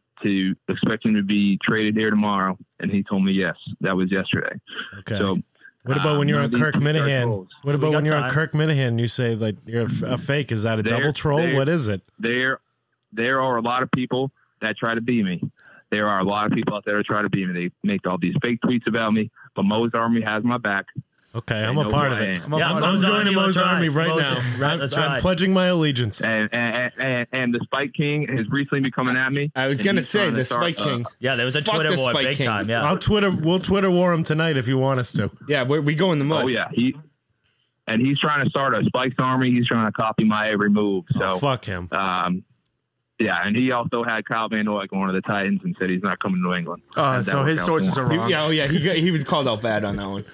expect him to be traded here tomorrow?" And he told me yes. That was yesterday. Okay. So, what about when you're on Kirk Minahan? What about when you're on Kirk Minahan and you say you're a fake? Is that a double troll? What is it? There are a lot of people that try to be me. There are a lot of people out there that try to be me. They make all these fake tweets about me, but Mo's Army has my back. Okay, I'm a part of it. I'm joining Mo's Army right now. That's right. I'm pledging my allegiance. And the Spike King has recently been coming at me. I was gonna say the Spike King. Yeah, there was a Twitter war big time. Yeah, We'll Twitter war him tonight if you want us to. Yeah, we go in the mud. Oh yeah, he's trying to start a Spike's Army. He's trying to copy my every move. So fuck him. Yeah, and he also had Kyle Van Noy going to the Titans and said he's not coming to New England. So his sources are wrong. He was called out bad on that one.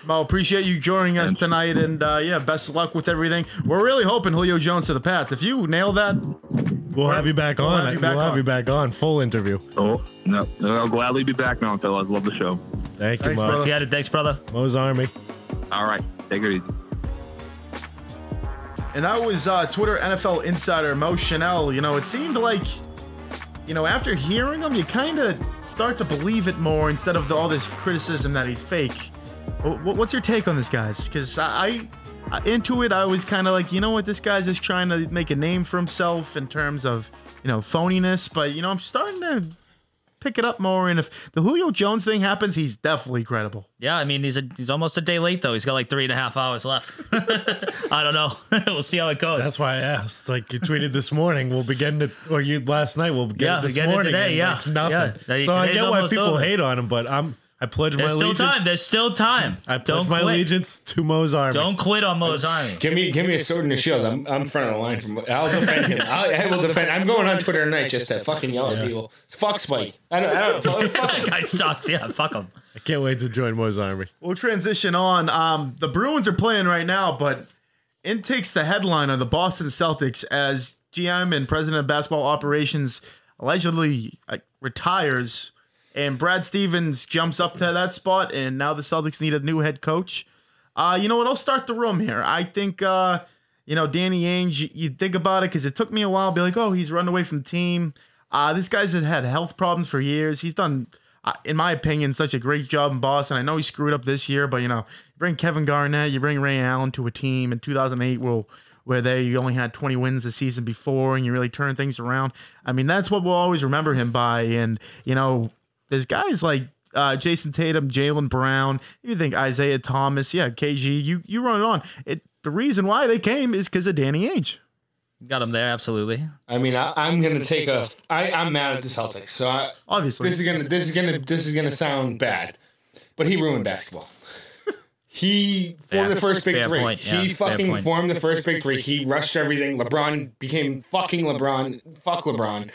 Mo, appreciate you joining us tonight, and best of luck with everything. We're really hoping Julio Jones to the Pats. If you nail that, we'll have you back on. We'll have you back on. Full interview. Oh, no. I'll gladly be back on, fellas. Love the show. Thank you, Mo. Thanks, brother. Mo's Army. All right. Take it easy. And that was Twitter NFL insider Mo Chanel. You know, it seemed like, you know, after hearing him, you kind of start to believe it more instead of all this criticism that he's fake. What's your take on this, guys? Because into it, I was kind of like, you know what, this guy's just trying to make a name for himself in terms of, you know, phoniness. But, you know, I'm starting to pick it up more. And if the Julio Jones thing happens, he's definitely credible. Yeah, I mean, he's almost a day late, though. He's got like 3.5 hours left. I don't know. We'll see how it goes. That's why I asked. Like, you tweeted this morning, we'll be getting it, or you last night, we'll get it this morning. Today, yeah. Like, nothing. Yeah. So I get why people over. hate on him, but I pledge my allegiance. There's still time. I pledge my allegiance to Mo's Army. Don't quit on Mo's Army. Give me a sword and a shield. I'm front of the line. I'll defend him. I will defend. I'm going on Twitter tonight just to fucking yell at people. Fuck Spike. I don't fuck him. Guy sucks. Yeah, fuck him. I can't wait to join Mo's Army. We'll transition on. The Bruins are playing right now, but in takes the headline on the Boston Celtics as GM and president of basketball operations allegedly retires. And Brad Stevens jumps up to that spot, and now the Celtics need a new head coach. You know what? I'll start the room here. I think, you know, Danny Ainge, you think about it, because it took me a while to be like, oh, he's run away from the team. This guy's had health problems for years. He's done, in my opinion, such a great job in Boston. I know he screwed up this year, but, you know, you bring Kevin Garnett, you bring Ray Allen to a team in 2008 where they only had 20 wins the season before, and you really turn things around. I mean, that's what we'll always remember him by. And, you know, there's guys like Jason Tatum, Jaylen Brown. You think Isaiah Thomas, yeah, KG. You run it on. The reason why they came is because of Danny Ainge. Got him there, absolutely. I mean, I'm gonna take I'm mad at the Celtics. So obviously, this is gonna sound bad, but he ruined basketball. He formed the first big three. Point, yeah, he fucking formed the first big three. He rushed everything. LeBron became fucking LeBron. Fuck LeBron.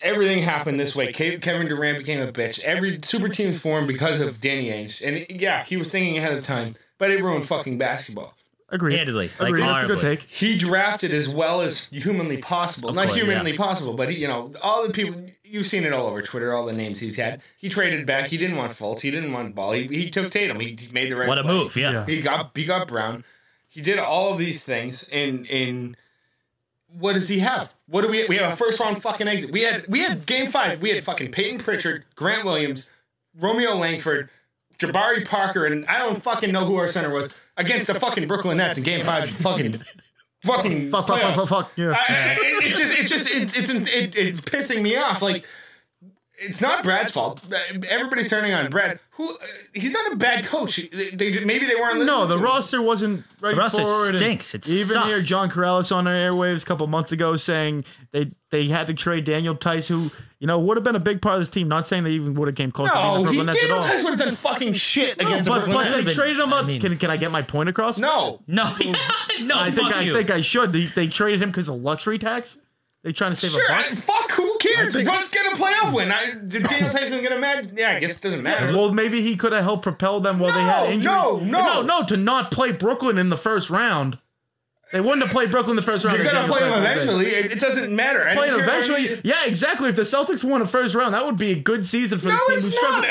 Everything happened this way. Kevin Durant became a bitch. Every super team formed because of Danny Ainge. And yeah, he was thinking ahead of time, but it ruined fucking basketball. Agreed. Handedly. Agreed. That's a good take. He drafted as well as humanly possible. Not humanly possible, but he, all the people, you've seen it all over Twitter, all the names he's had. He traded back. He didn't want Fultz. He didn't want Ball. He took Tatum. He made the right What a play. move, yeah. He got Brown. He did all of these things in what does he have? What do we have a first round fucking exit. We had game 5. We had fucking Peyton Pritchard, Grant Williams, Romeo Langford, Jabari Parker, and I don't fucking know who our center was against the fucking Brooklyn Nets in game 5. Fuck. Yeah. It's pissing me off. Like, it's not Brad's fault. Everybody's turning on Brad. He's not a bad coach. Maybe they weren't listening. No, the roster wasn't ready for it. The roster stinks. It even sucks. here, John Corrales on our airwaves a couple months ago saying they had to trade Daniel Tice, who would have been a big part of this team. Not saying they even would have came close to being the Brooklyn Nets at all. Daniel Tice would have done fucking shit against the but Brooklyn Nets. they traded him up. Can I get my point across? No. I think I should. They traded him because of luxury tax. They trying to save a buck. Fuck, who cares? Let's get a playoff win. Daniel Tyson gonna matter? Yeah, I guess it doesn't matter. Well, maybe he could have helped propel them while they had injuries. No, to not play Brooklyn in the first round. They wouldn't have played Brooklyn in the first round. You're gonna play them eventually. It doesn't matter. Play it eventually. Yeah, exactly. If the Celtics won a first round, that would be a good season for the team who struggled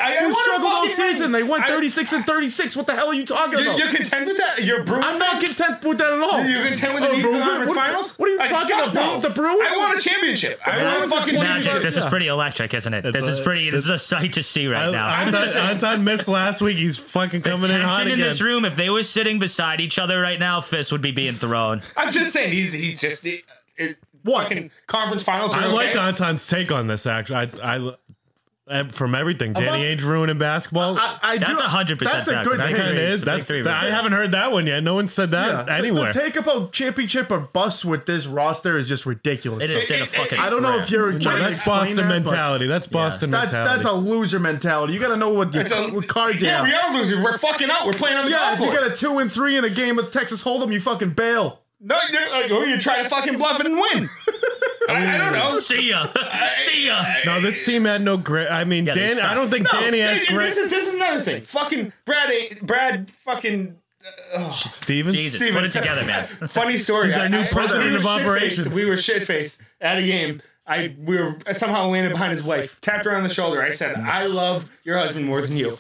all season. They went 36-36. What the hell are you talking about? You're content with that? You're Bruins? I'm not content with that at all. You're content with the Eastern Conference Finals? What are you talking about? The Bruins? I want a championship. I want a fucking championship. This is pretty electric, isn't it? This is a sight to see right now. Antan missed last week. He's fucking coming in hot again. In this room, if they were sitting beside each other right now, fists would be being thrown. I'm just saying. He's just fucking conference finals. I like Antan's take on this. Actually, I from everything Danny Ainge ruining basketball. That's 100%. That's a good take. I haven't heard that one yet. No one said that anywhere. The take about championship or bust with this roster is just ridiculous. It is in a fucking. I don't know if you're. That's Boston mentality. That's Boston mentality. That's a loser mentality. You got to know what cards you have. We are losing. We're fucking out. We're playing on the golf course. If you got a 2-3 in a game with Texas Hold'em, you fucking bail. No, you try to fucking bluff it and win. I don't know. See ya. No, this team had no grit. I mean, I don't think Danny has grit. This is another thing. Fucking Brad fucking... Stevens? Jesus, put it together, man. Funny story. He's our new president of operations. We were shit-faced at a game. We were somehow landed behind his wife. Tapped her on the shoulder. I said, I love your husband more than you.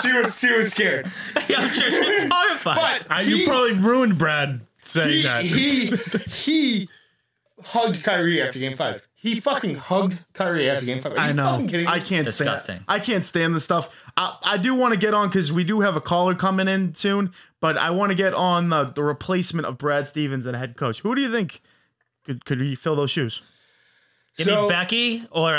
She She was scared. Yeah, I'm sure she was horrified. But You probably ruined Brad saying that. he hugged Kyrie after Game 5. He fucking hugged Kyrie after Game 5. Are you fucking kidding me? I can't Disgusting. stand. I can't stand this stuff. I do want to get on because we do have a caller coming in soon. But I want to get on the replacement of Brad Stevens and head coach. Who do you think could he fill those shoes? Give me Becky or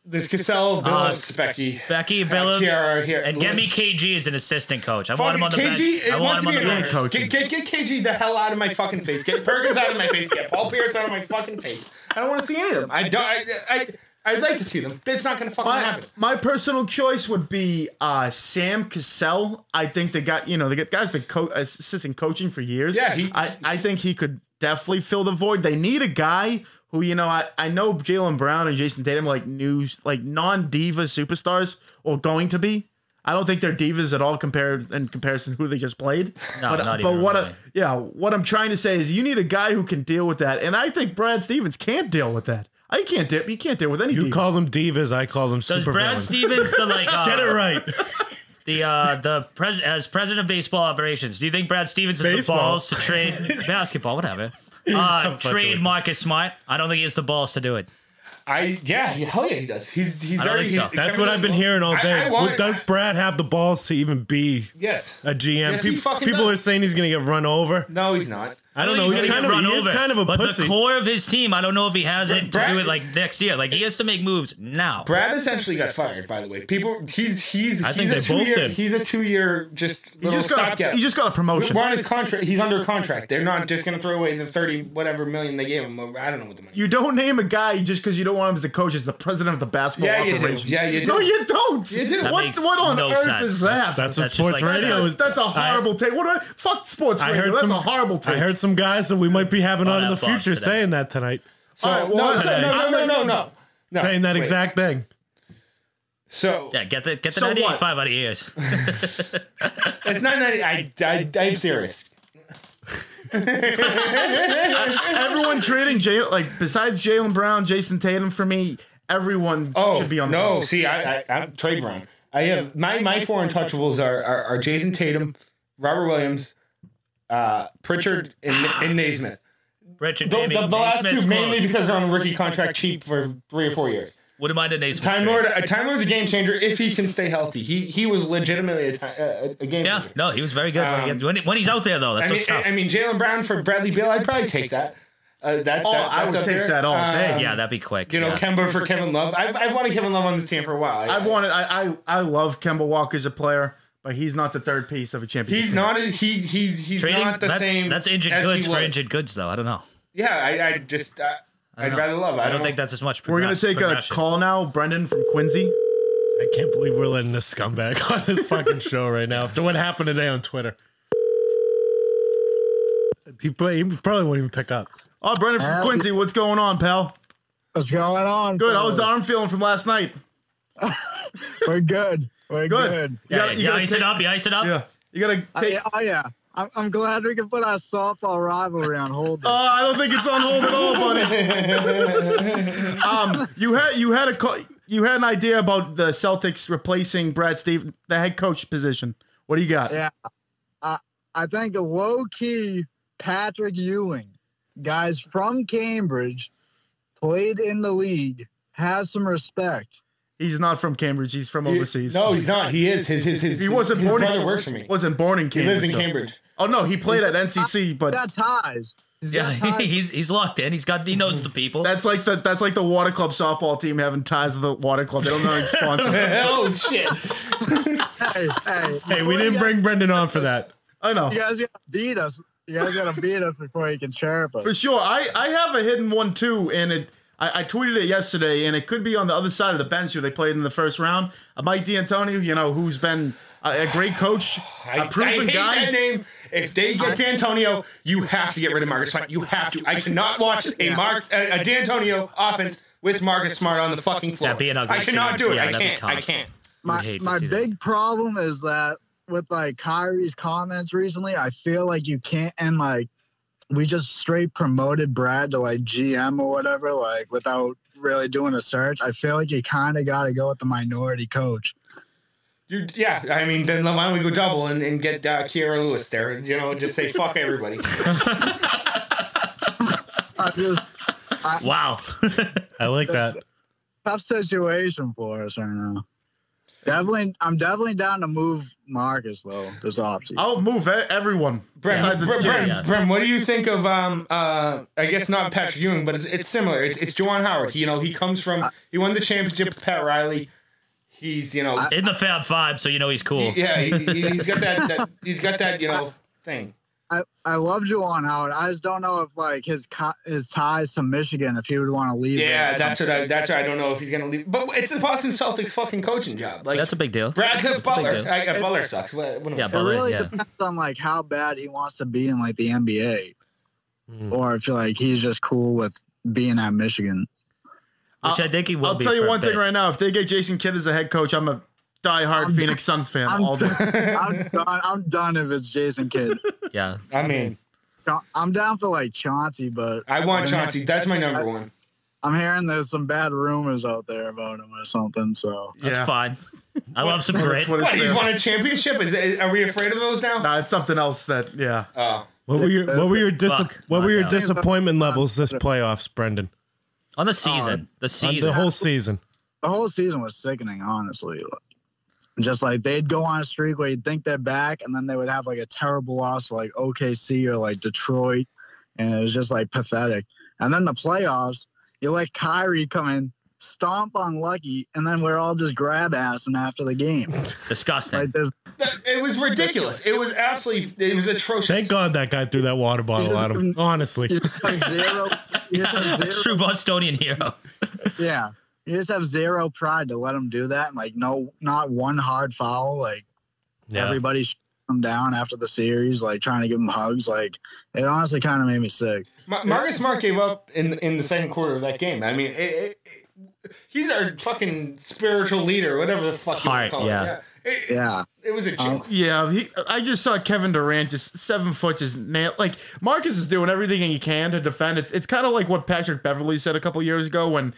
There's Cassell, Billups, Becky, Billups, Chiara here. and get me KG as an assistant coach. I want him on the bench. KG, I want him on the bench. coaching. Get KG the hell out of my fucking face. Get Perkins out of my face. Get Paul Pierce out of my fucking face. I don't want to see any of them. I'd like to see them. It's not going to fucking happen. My personal choice would be Sam Cassell. I think the guy's been assistant coaching for years. Yeah, I think he could definitely fill the void. They need a guy who, I know Jaylen Brown and Jason Tatum non-diva superstars or going to be. I don't think they're divas at all in comparison to who they just played. No, not but even really. What I'm trying to say is you need a guy who can deal with that, and I think Brad Stevens can't deal with that. He can't deal with any. You diva. call them divas, I call them Does super Brad villains. Stevens Get it right. as president of baseball operations, do you think Brad Stevens has Baseball. the balls to trade basketball, whatever? Trade Marcus Smart? I don't think he has the balls to do it. Hell yeah, he does. He's I don't already. think so. That's what I've been hearing all day. Does Brad have the balls to even be Yes. a GM? Yes, he fucking People does. are saying he's going to get run over. No, he's not. I don't know. He's gonna kind get run of, he is over. kind of a but pussy. the core of his team, I don't know if he has it to Brad- do it like next year. Like he has to make moves now. Brad essentially got fired, by the way. I think they both did. He's a 2-year He just got a promotion. We're on his contract. He's under contract. They're not just going to throw away the 30 whatever million they gave him. I don't know what the money. You don't name a guy just because you don't want him as a coach as the president of the basketball Yeah, you do. operations. Yeah, you do. No, you don't. You do. That What makes on no earth sense. is that? That's what That's sports just like- radio is. That's a horrible take. Fuck sports I radio. heard That's some a horrible take. I heard some guys that we might be having on in the that box future today. saying that tonight. So, All right, well, no. Saying that wait. exact thing. So Yeah, get the So 98.5 what? out of your ears. it's not that I'm serious. Everyone trading besides Jaylen Brown, Jason Tatum for me, everyone should be on the no. call. See, I'm Trey Brown. I have my four untouchables are Jason Tatum, Robert Williams, Pritchard, and Naismith. Richard, The Damien, last Naismith's two mainly close. because they're on a rookie contract cheap for 3 or 4 years. Wouldn't mind a Naismith. Time trade. Lord's a game changer if he can stay healthy. He was legitimately a game Yeah, changer. no, he was very good when he's out there though. That's what's tough. I mean, Jaylen Brown for Bradley Beal, I'd probably take that. I would that's up take there. that all day. Yeah, that'd be quick. You know, yeah. Kemba for Kevin Love. I've wanted Kevin Love on this team for a while. I love Kemba Walker as a player, but he's not the third piece of a championship. He's team. not. He's Trading, not the same. That's injured as goods he for was. injured goods, though. I don't know. Yeah, I'd rather love. I don't think that's as much. We're gonna take a progression. call now, Brendan from Quincy. I can't believe we're letting this scumbag on this fucking show right now after what happened today on Twitter. He probably won't even pick up. Oh, Brendan from Quincy, what's going on, pal? What's going on? Good. How's fellas? the arm feeling from last night? We're good. We're good. You gotta- you You gotta ice take- it up. You ice it up. Yeah, you gotta take. Oh yeah. I'm glad we can put our softball rivalry on hold. I don't think it's on hold at all, buddy. You had an idea about the Celtics replacing Brad Stevens, the head coach position. What do you got? Yeah. I think a low key Patrick Ewing, guys from Cambridge, played in the league, has some respect. He's not from Cambridge. He's from overseas. No, he's not. He is. He wasn't his born brother in. works for me. Wasn't born in He Cambridge. lives in so- Cambridge. Oh no, he played at NCC, but He's got ties. Yeah, he's locked in. He knows the people. that's like the water club softball team having ties with the water club. They don't know his sponsor. Oh shit! Hey, We didn't bring Brendan on for that. I know. You guys gotta beat us. You guys gotta beat us before you can chirp us. For sure. I have a hidden one too, and I tweeted it yesterday, and it could be on the other side of the bench who they played in the first round. Mike D'Antonio, who's been a great coach, a proven I hate guy. that name. If they get D'Antonio, you have to get rid of Marcus Smart. You have to. I cannot watch a D'Antonio offense with Marcus Smart on the fucking floor. That'd be an ugly I cannot scene. do it. Yeah, I that'd be can't. tough. I can't. hate to My see big problem is that with Kyrie's comments recently, I feel like you can't, and we just straight promoted Brad to GM or whatever, without really doing a search. I feel like you kind of got to go with the minority coach. Yeah, I mean, then why don't we go double and get Kiera Lewis there? You know, just say fuck everybody. Wow. I like that. Tough situation for us right now. I'm definitely down to move Marcus though this offseason. I'll move everyone. Brem, Besides what do you think of I guess not Patrick Ewing, but it's similar. It's Juwan Howard. He comes from he won the championship with Pat Riley. He's in the Fab Five, so he's cool. He's got that thing. I love Juwan Howard. I just don't know if like his ties to Michigan, if he would want to leave. Yeah, that's what I don't know if he's gonna leave. But it's the Boston Celtics fucking coaching job. Like that's a big deal. Bradley Butler. Butler sucks. Butler, it really depends on like how bad he wants to be in like the NBA, or if like he's just cool with being at Michigan. Which I think he will. I'll tell you one thing right now: if they get Jason Kidd as the head coach, I'm a diehard Phoenix Suns fan all day. I'm done if it's Jason Kidd. Yeah, I mean, I'm down for like Chauncey, but I want Chauncey. That's my number one. I'm hearing there's some bad rumors out there about him or something, so that's fine. I love some grit. What? He's won a championship. Are we afraid of those now? No, it's something else. Oh. What were your disappointment levels this playoffs, Brendan? On the season, the whole season. The whole season was sickening, honestly. Just like they'd go on a streak where you'd think they're back, and then they would have like a terrible loss to like OKC or like Detroit, and it was just like pathetic. And then the playoffs, you let Kyrie come in, stomp on Lucky, and then we're all just grab assing after the game. Disgusting. It was ridiculous. It was atrocious. Thank God that guy threw that water bottle at him. Honestly, true Bostonian hero. Yeah. You just have zero pride to let him do that, and like not one hard foul. Like everybody shut him down after the series, like trying to give him hugs. Like it honestly kind of made me sick. Marcus Smart gave up in the second quarter of that game. I mean, he's our fucking spiritual leader, whatever the fuck you want to call it. Yeah. It was a joke. I just saw Kevin Durant just 7 foot just nail. Like Marcus is doing everything he can to defend. It's kind of like what Patrick Beverley said a couple years ago when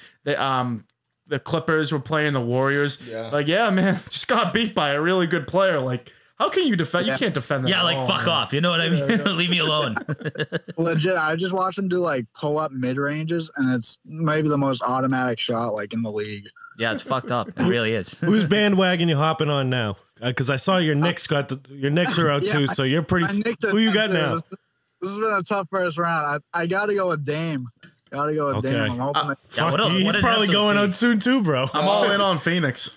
the Clippers were playing the Warriors. Yeah. Like, yeah, man, just got beat by a really good player. Like, how can you defend? You can't defend that. Yeah, like fuck off. You know what I mean? Leave me alone. Legit, I just watched him do like pull up mid ranges, and it's maybe the most automatic shot like in the league. Yeah, it's fucked up. It really is. Whose bandwagon you hopping on now? Because I saw your Knicks your Knicks are out too, so you're pretty. Who you got now? This has been a tough first round. I got to go with Dame. Gotta go with Dame. I'm hoping he's probably going out soon too, bro. I'm all in on Phoenix.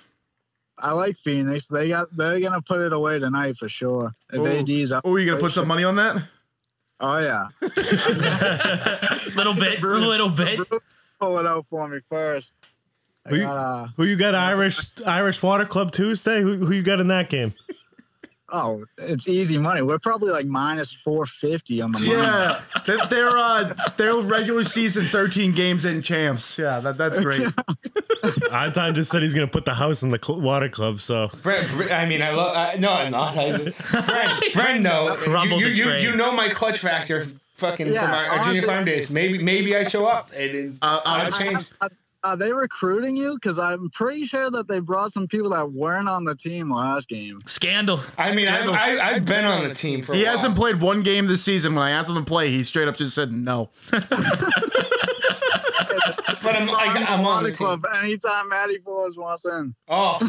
I like Phoenix. They're gonna put it away tonight for sure. If AD's up. Oh, you gonna put some money on that? Oh yeah. little bit. Pull it out for me first. Who you got? Irish Water Club Tuesday. Who you got in that game? Oh, it's easy money. We're probably like minus 450 on the money. Yeah, they're regular season 13 games in champs. Yeah, that's great. Antan just said he's gonna put the house in the water club. So I mean, I love. No, I'm not. Brent, no. You know my clutch factor. Fucking from our junior farm days. Maybe I show up and I'll change. Are they recruiting you? Because I'm pretty sure that they brought some people that weren't on the team last game. Scandal. I mean, I've been on the team for a while. He hasn't played one game this season. When I asked him to play, he straight up just said no. But I'm on the club anytime Matty Forbes wants in. Oh,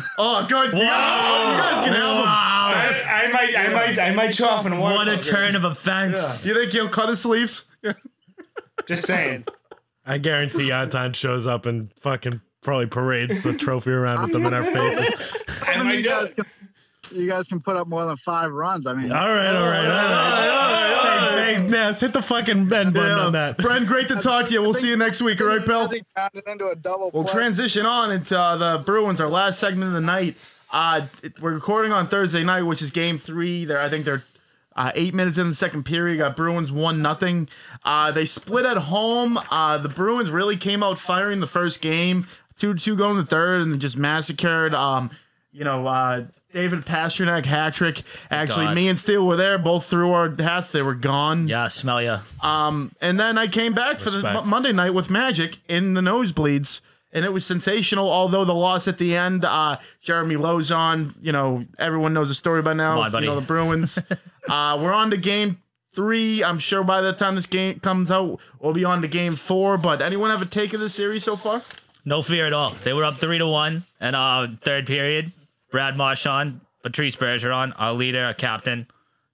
good. You guys can help him. I might show up in a water club. What a turn of events. Yeah. You think he'll cut his sleeves? Just saying. I guarantee Antan shows up and fucking probably parades the trophy around with them in our faces. You guys can put up more than 5 runs. I mean, all right. Hey, Nazz, hit the fucking bend button on that. Bren, great to talk to you. We'll see you next week, all right, pal? We'll transition on into the Bruins, our last segment of the night. We're recording on Thursday night, which is Game 3. I think they're 8 minutes in the second period. Got Bruins 1-0. They split at home. The Bruins really came out firing the first game. 2-2 going to the third, and just massacred. David Pastrnak hat trick. Actually, me and Steele were there. Both threw our hats. They were gone. Yeah, smell ya. And then I came back for the Monday night with Magic in the nosebleeds, and it was sensational. Although the loss at the end, Jeremy Lozon, everyone knows the story by now. Come on, buddy. The Bruins. We're on to game 3. I'm sure by the time this game comes out, we'll be on to game 4. But anyone have a take of this series so far? No fear at all. They were up 3-1 in third period. Brad Marchand, Patrice Bergeron, our leader, our captain,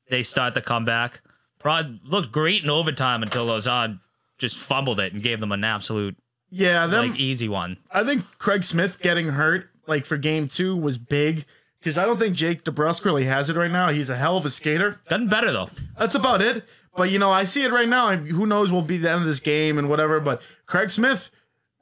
they start the comeback. Prod looked great in overtime until Lozon just fumbled it and gave them an absolute easy one. I think Craig Smith getting hurt for game 2 was big because I don't think Jake DeBrusk really has it right now. He's a hell of a skater. Done better though. That's about it. But I see it right now. Who knows? Will be the end of this game and whatever. But Craig Smith,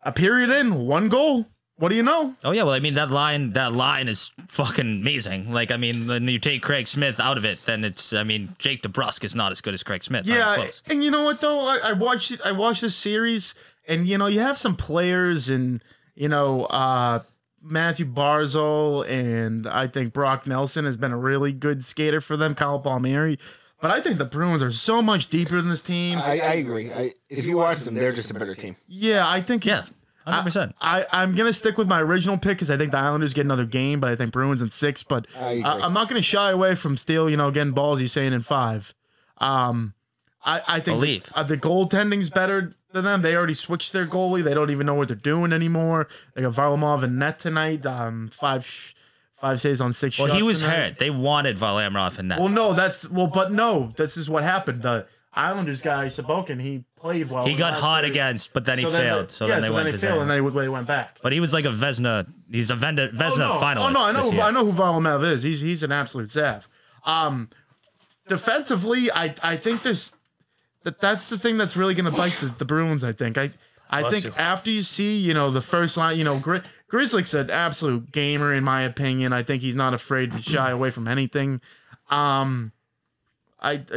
a period in, 1 goal. What do you know? Oh yeah, well that line is fucking amazing. When you take Craig Smith out of it, then Jake DeBrusk is not as good as Craig Smith. Yeah, and you know what though? I watched this series, and you have some players, and Matthew Barzal, and I think Brock Nelson has been a really good skater for them. Kyle Palmieri. But I think the Bruins are so much deeper than this team. I agree. If you watch them, they're just a better team. Yeah, I think. Yeah. 100%. I'm going to stick with my original pick because I think the Islanders get another game, but I think Bruins in 6. But I'm not going to shy away from Steele, getting ballsy saying in 5. I think the goaltending's better than them. They already switched their goalie. They don't even know what they're doing anymore. They got Varlamov in net tonight. 5 saves on 6 shots. Well, he was tonight. hurt. They wanted Varlamov in net. This is what happened. The Islanders guy, Sabokin, he played well. He got hot against, but then he failed. So then they went to failed, and then they went back. But he was like a Vezina. He's a Vezina finalist. Oh no, I know who Varlamov is. He's an absolute sav. Defensively, I think that's the thing that's really going to bite the Bruins. I think. I think after you see the first line, Grizzlick's an absolute gamer in my opinion. I think he's not afraid to shy away from anything.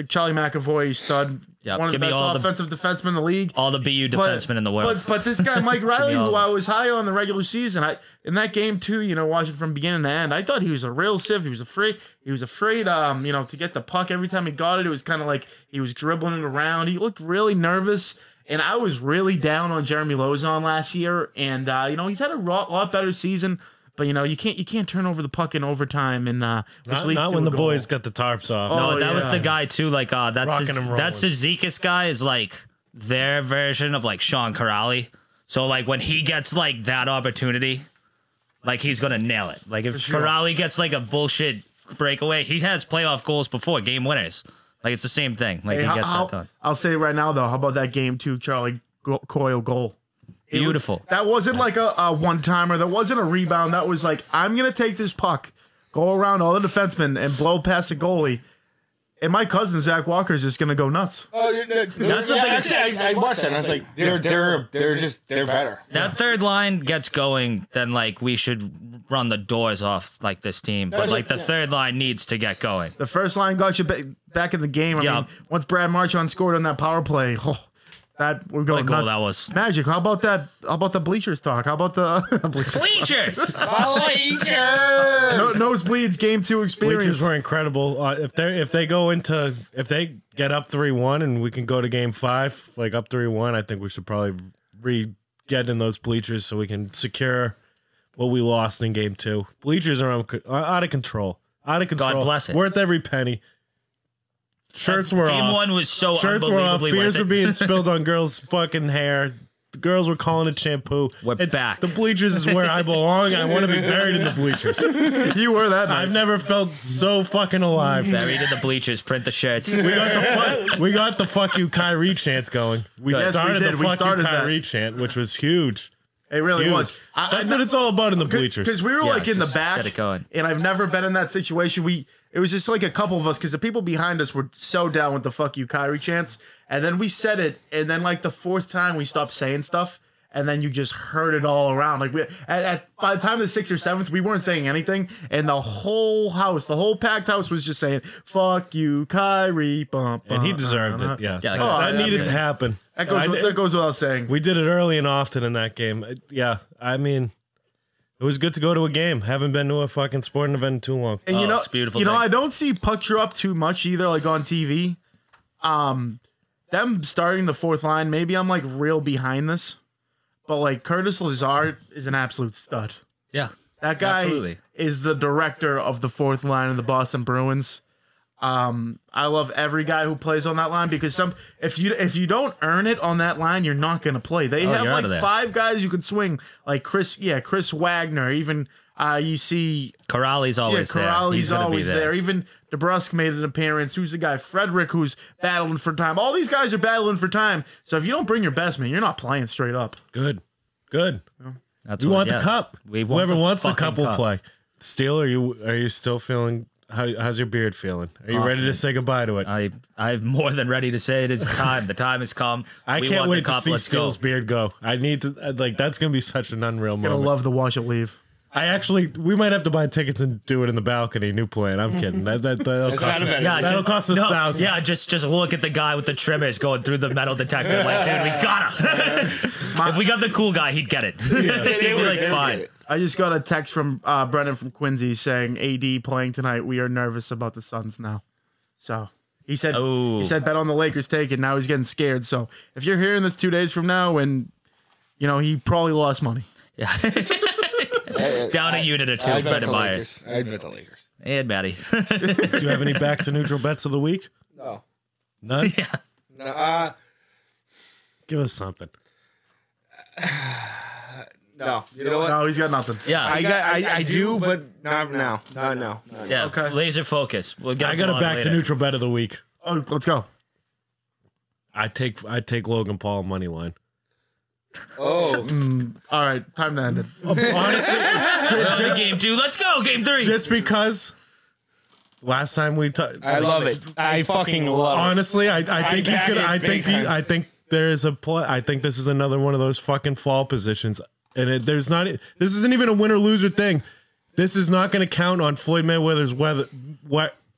Charlie McAvoy, stud, one of the best offensive defensemen in the league. All the BU defensemen in the world. But this guy, Mike Riley, who I was high on the regular season, in that game too, watching from beginning to end, I thought he was a real sieve. He was afraid, to get the puck every time he got it. It was kind of like he was dribbling it around. He looked really nervous. And I was really down on Jeremy Lozon last year. And, he's had a lot better season. But you can't turn over the puck in overtime, and not when the boys got the tarps off. No, that was the guy too. That's the Zekas guy is their version of Sean Corrali. So when he gets that opportunity, he's gonna nail it. If Corrali gets a bullshit breakaway, he has playoff goals before, game winners. It's the same thing. He gets that done. I'll say right now though, how about that game 2 Charlie Coyle goal? Beautiful. That wasn't a one-timer. That wasn't a rebound. That was I'm going to take this puck, go around all the defensemen, and blow past the goalie. And my cousin, Zach Walker, is just going to go nuts. That's the biggest. I watched that, and I was like, they're better. That third line gets going, then, we should run the doors off, this team. But, the third line needs to get going. The first line got you back in the game. I mean, once Brad Marchand scored on that power play, that we're going nuts. That was magic. How about that? How about the bleachers talk? How about the bleachers? Nosebleeds game 2 experience. Bleachers were incredible. If they get up 3-1 and we can go to game 5 up 3-1, I think we should probably get in those bleachers so we can secure what we lost in game 2. Bleachers are out of control. Out of control. God bless it. Worth every penny. Shirts were game off. 1 was so Shirts were off. unbelievably Beers worth were being spilled on girls' fucking hair. The girls were calling it shampoo. We're back. The bleachers is where I belong. I want to be buried in the bleachers. You were that night. I've never felt so fucking alive. Buried in the bleachers. Print the shirts. We got the fuck you Kyrie chants going. We started the fuck you Kyrie chant, which was huge. It really was. That's what it's all about in the bleachers. Because we were in the back, get it going. And I've never been in that situation. It was just a couple of us because the people behind us were so down with the "fuck you, Kyrie" chants, and then we said it, and then the 4th time we stopped saying stuff, and then you just heard it all around. By the time of the 6th or 7th, we weren't saying anything, and the whole packed house was just saying "fuck you, Kyrie." And he deserved it. Yeah, that needed to happen. That goes without saying. We did it early and often in that game. Yeah, I mean, it was good to go to a game. Haven't been to a fucking sporting event in too long. And it's beautiful. I don't see puck drop too much either, on TV. Them starting the 4th line, maybe I'm real behind this. but like Curtis Lazard is an absolute stud. Yeah. That guy is the director of the fourth line of the Boston Bruins. I love every guy who plays on that line because if you don't earn it on that line, you're not gonna play. They have like 5 guys you can swing, like Chris Wagner. Even you see Corrali's always there. Corrali's always there. Even DeBrusque made an appearance. Who's the guy? Frederick, who's battling for time. All these guys are battling for time. So if you don't bring your best man, you're not playing straight up. Good. That's we want the cup. Whoever wants the cup will play. Steele, are you still feeling? How's your beard feeling? Are you ready to say goodbye to it? I'm more than ready to say it is time. The time has come. I can't wait to see Steele's beard go. I need to that's gonna be such an unreal moment. Gonna love to watch it leave. We might have to buy tickets and do it in the balcony. New plan. I'm kidding. That'll cost us thousands. Yeah, just look at the guy with the trimmers going through the metal detector. Like, dude, we gotta. If we got the cool guy, he'd get it. He'd be like, fine. I just got a text from Brennan from Quincy saying AD playing tonight. We are nervous about the Suns now. So he said bet on the Lakers take it. Now he's getting scared. So if you're hearing this 2 days from now, and he probably lost money. Yeah. Down a unit or two. I'd bet the Lakers. And Matty. Do you have any back to neutral bets of the week? No. None? Yeah. No. Give us something. No. You know what? No, he's got nothing. Yeah. I do, but not now. No. Yeah. Okay. Laser focus. I got a back to neutral bet of the week. Oh, let's go. I take Logan Paul money line. Oh. All right. Time to end it. Honestly, game 2. Let's go. Game 3. Just because last time we talked, I love it. I fucking love it. Honestly, I think he's gonna. I think there is a play. I think this is another one of those fucking fall positions, and there's not. This isn't even a win or loser thing. This is not going to count on Floyd Mayweather's Floyd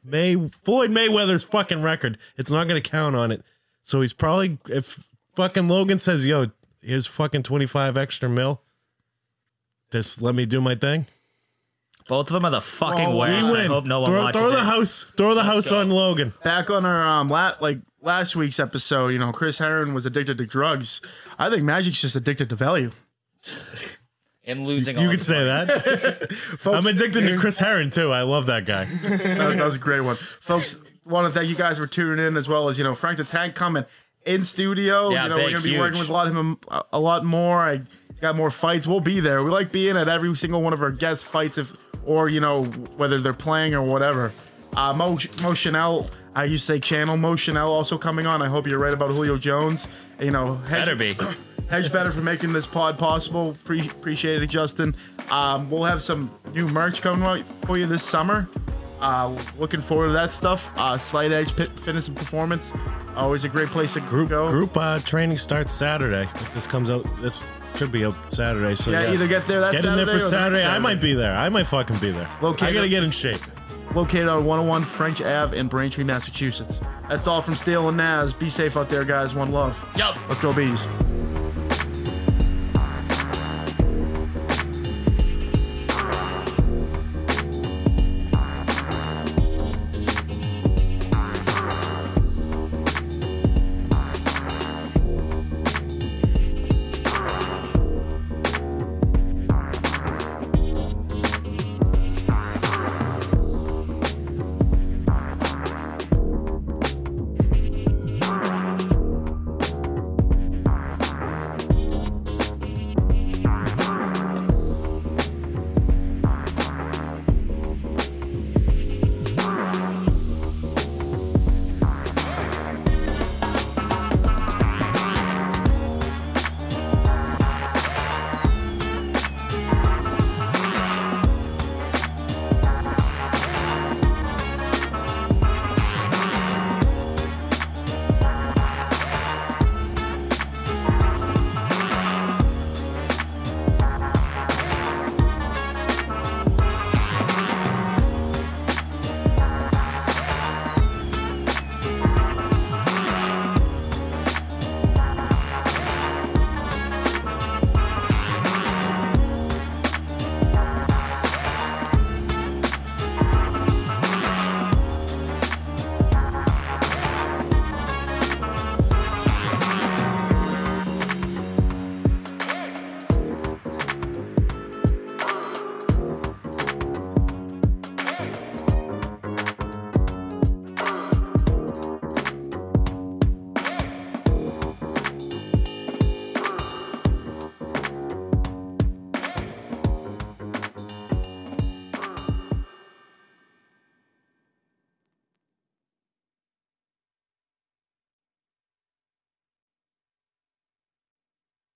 Mayweather's fucking record. It's not going to count on it. So he's probably, if fucking Logan says, "Yo, here's fucking 25 extra mil. Just let me do my thing." Both of them are the fucking worst. I hope no one watches Throw the house on Logan. Back on our last week's episode, Chris Herron was addicted to drugs. I think Magic's just addicted to value. And losing. You could say that. Folks, I'm addicted to Chris Herron too. I love that guy. That was a great one, folks. Want to thank you guys for tuning in, as well as Frank the Tank coming in studio. Yeah, we're gonna be working with a lot more. He's got more fights. We'll be there. We like being at every single one of our guest fights, whether they're playing or whatever. Mo Chanel, I used to say Channel Mo Chanel also coming on. I hope you're right about Julio Jones. Better be. Hedge Better for making this pod possible. Appreciate it, Justin. We'll have some new merch coming out for you this summer. Looking forward to that stuff. Slight Edge Fitness and Performance. Always a great place to go. Group training starts Saturday. If this comes out, this should be out Saturday. So yeah, either get there Saturday. In there for Saturday. I might be there. I might fucking be there. I gotta get in shape. Located on 101 French Ave in Braintree, Massachusetts. That's all from Steele and Nazz. Be safe out there, guys. One love. Yup. Let's go, Bees.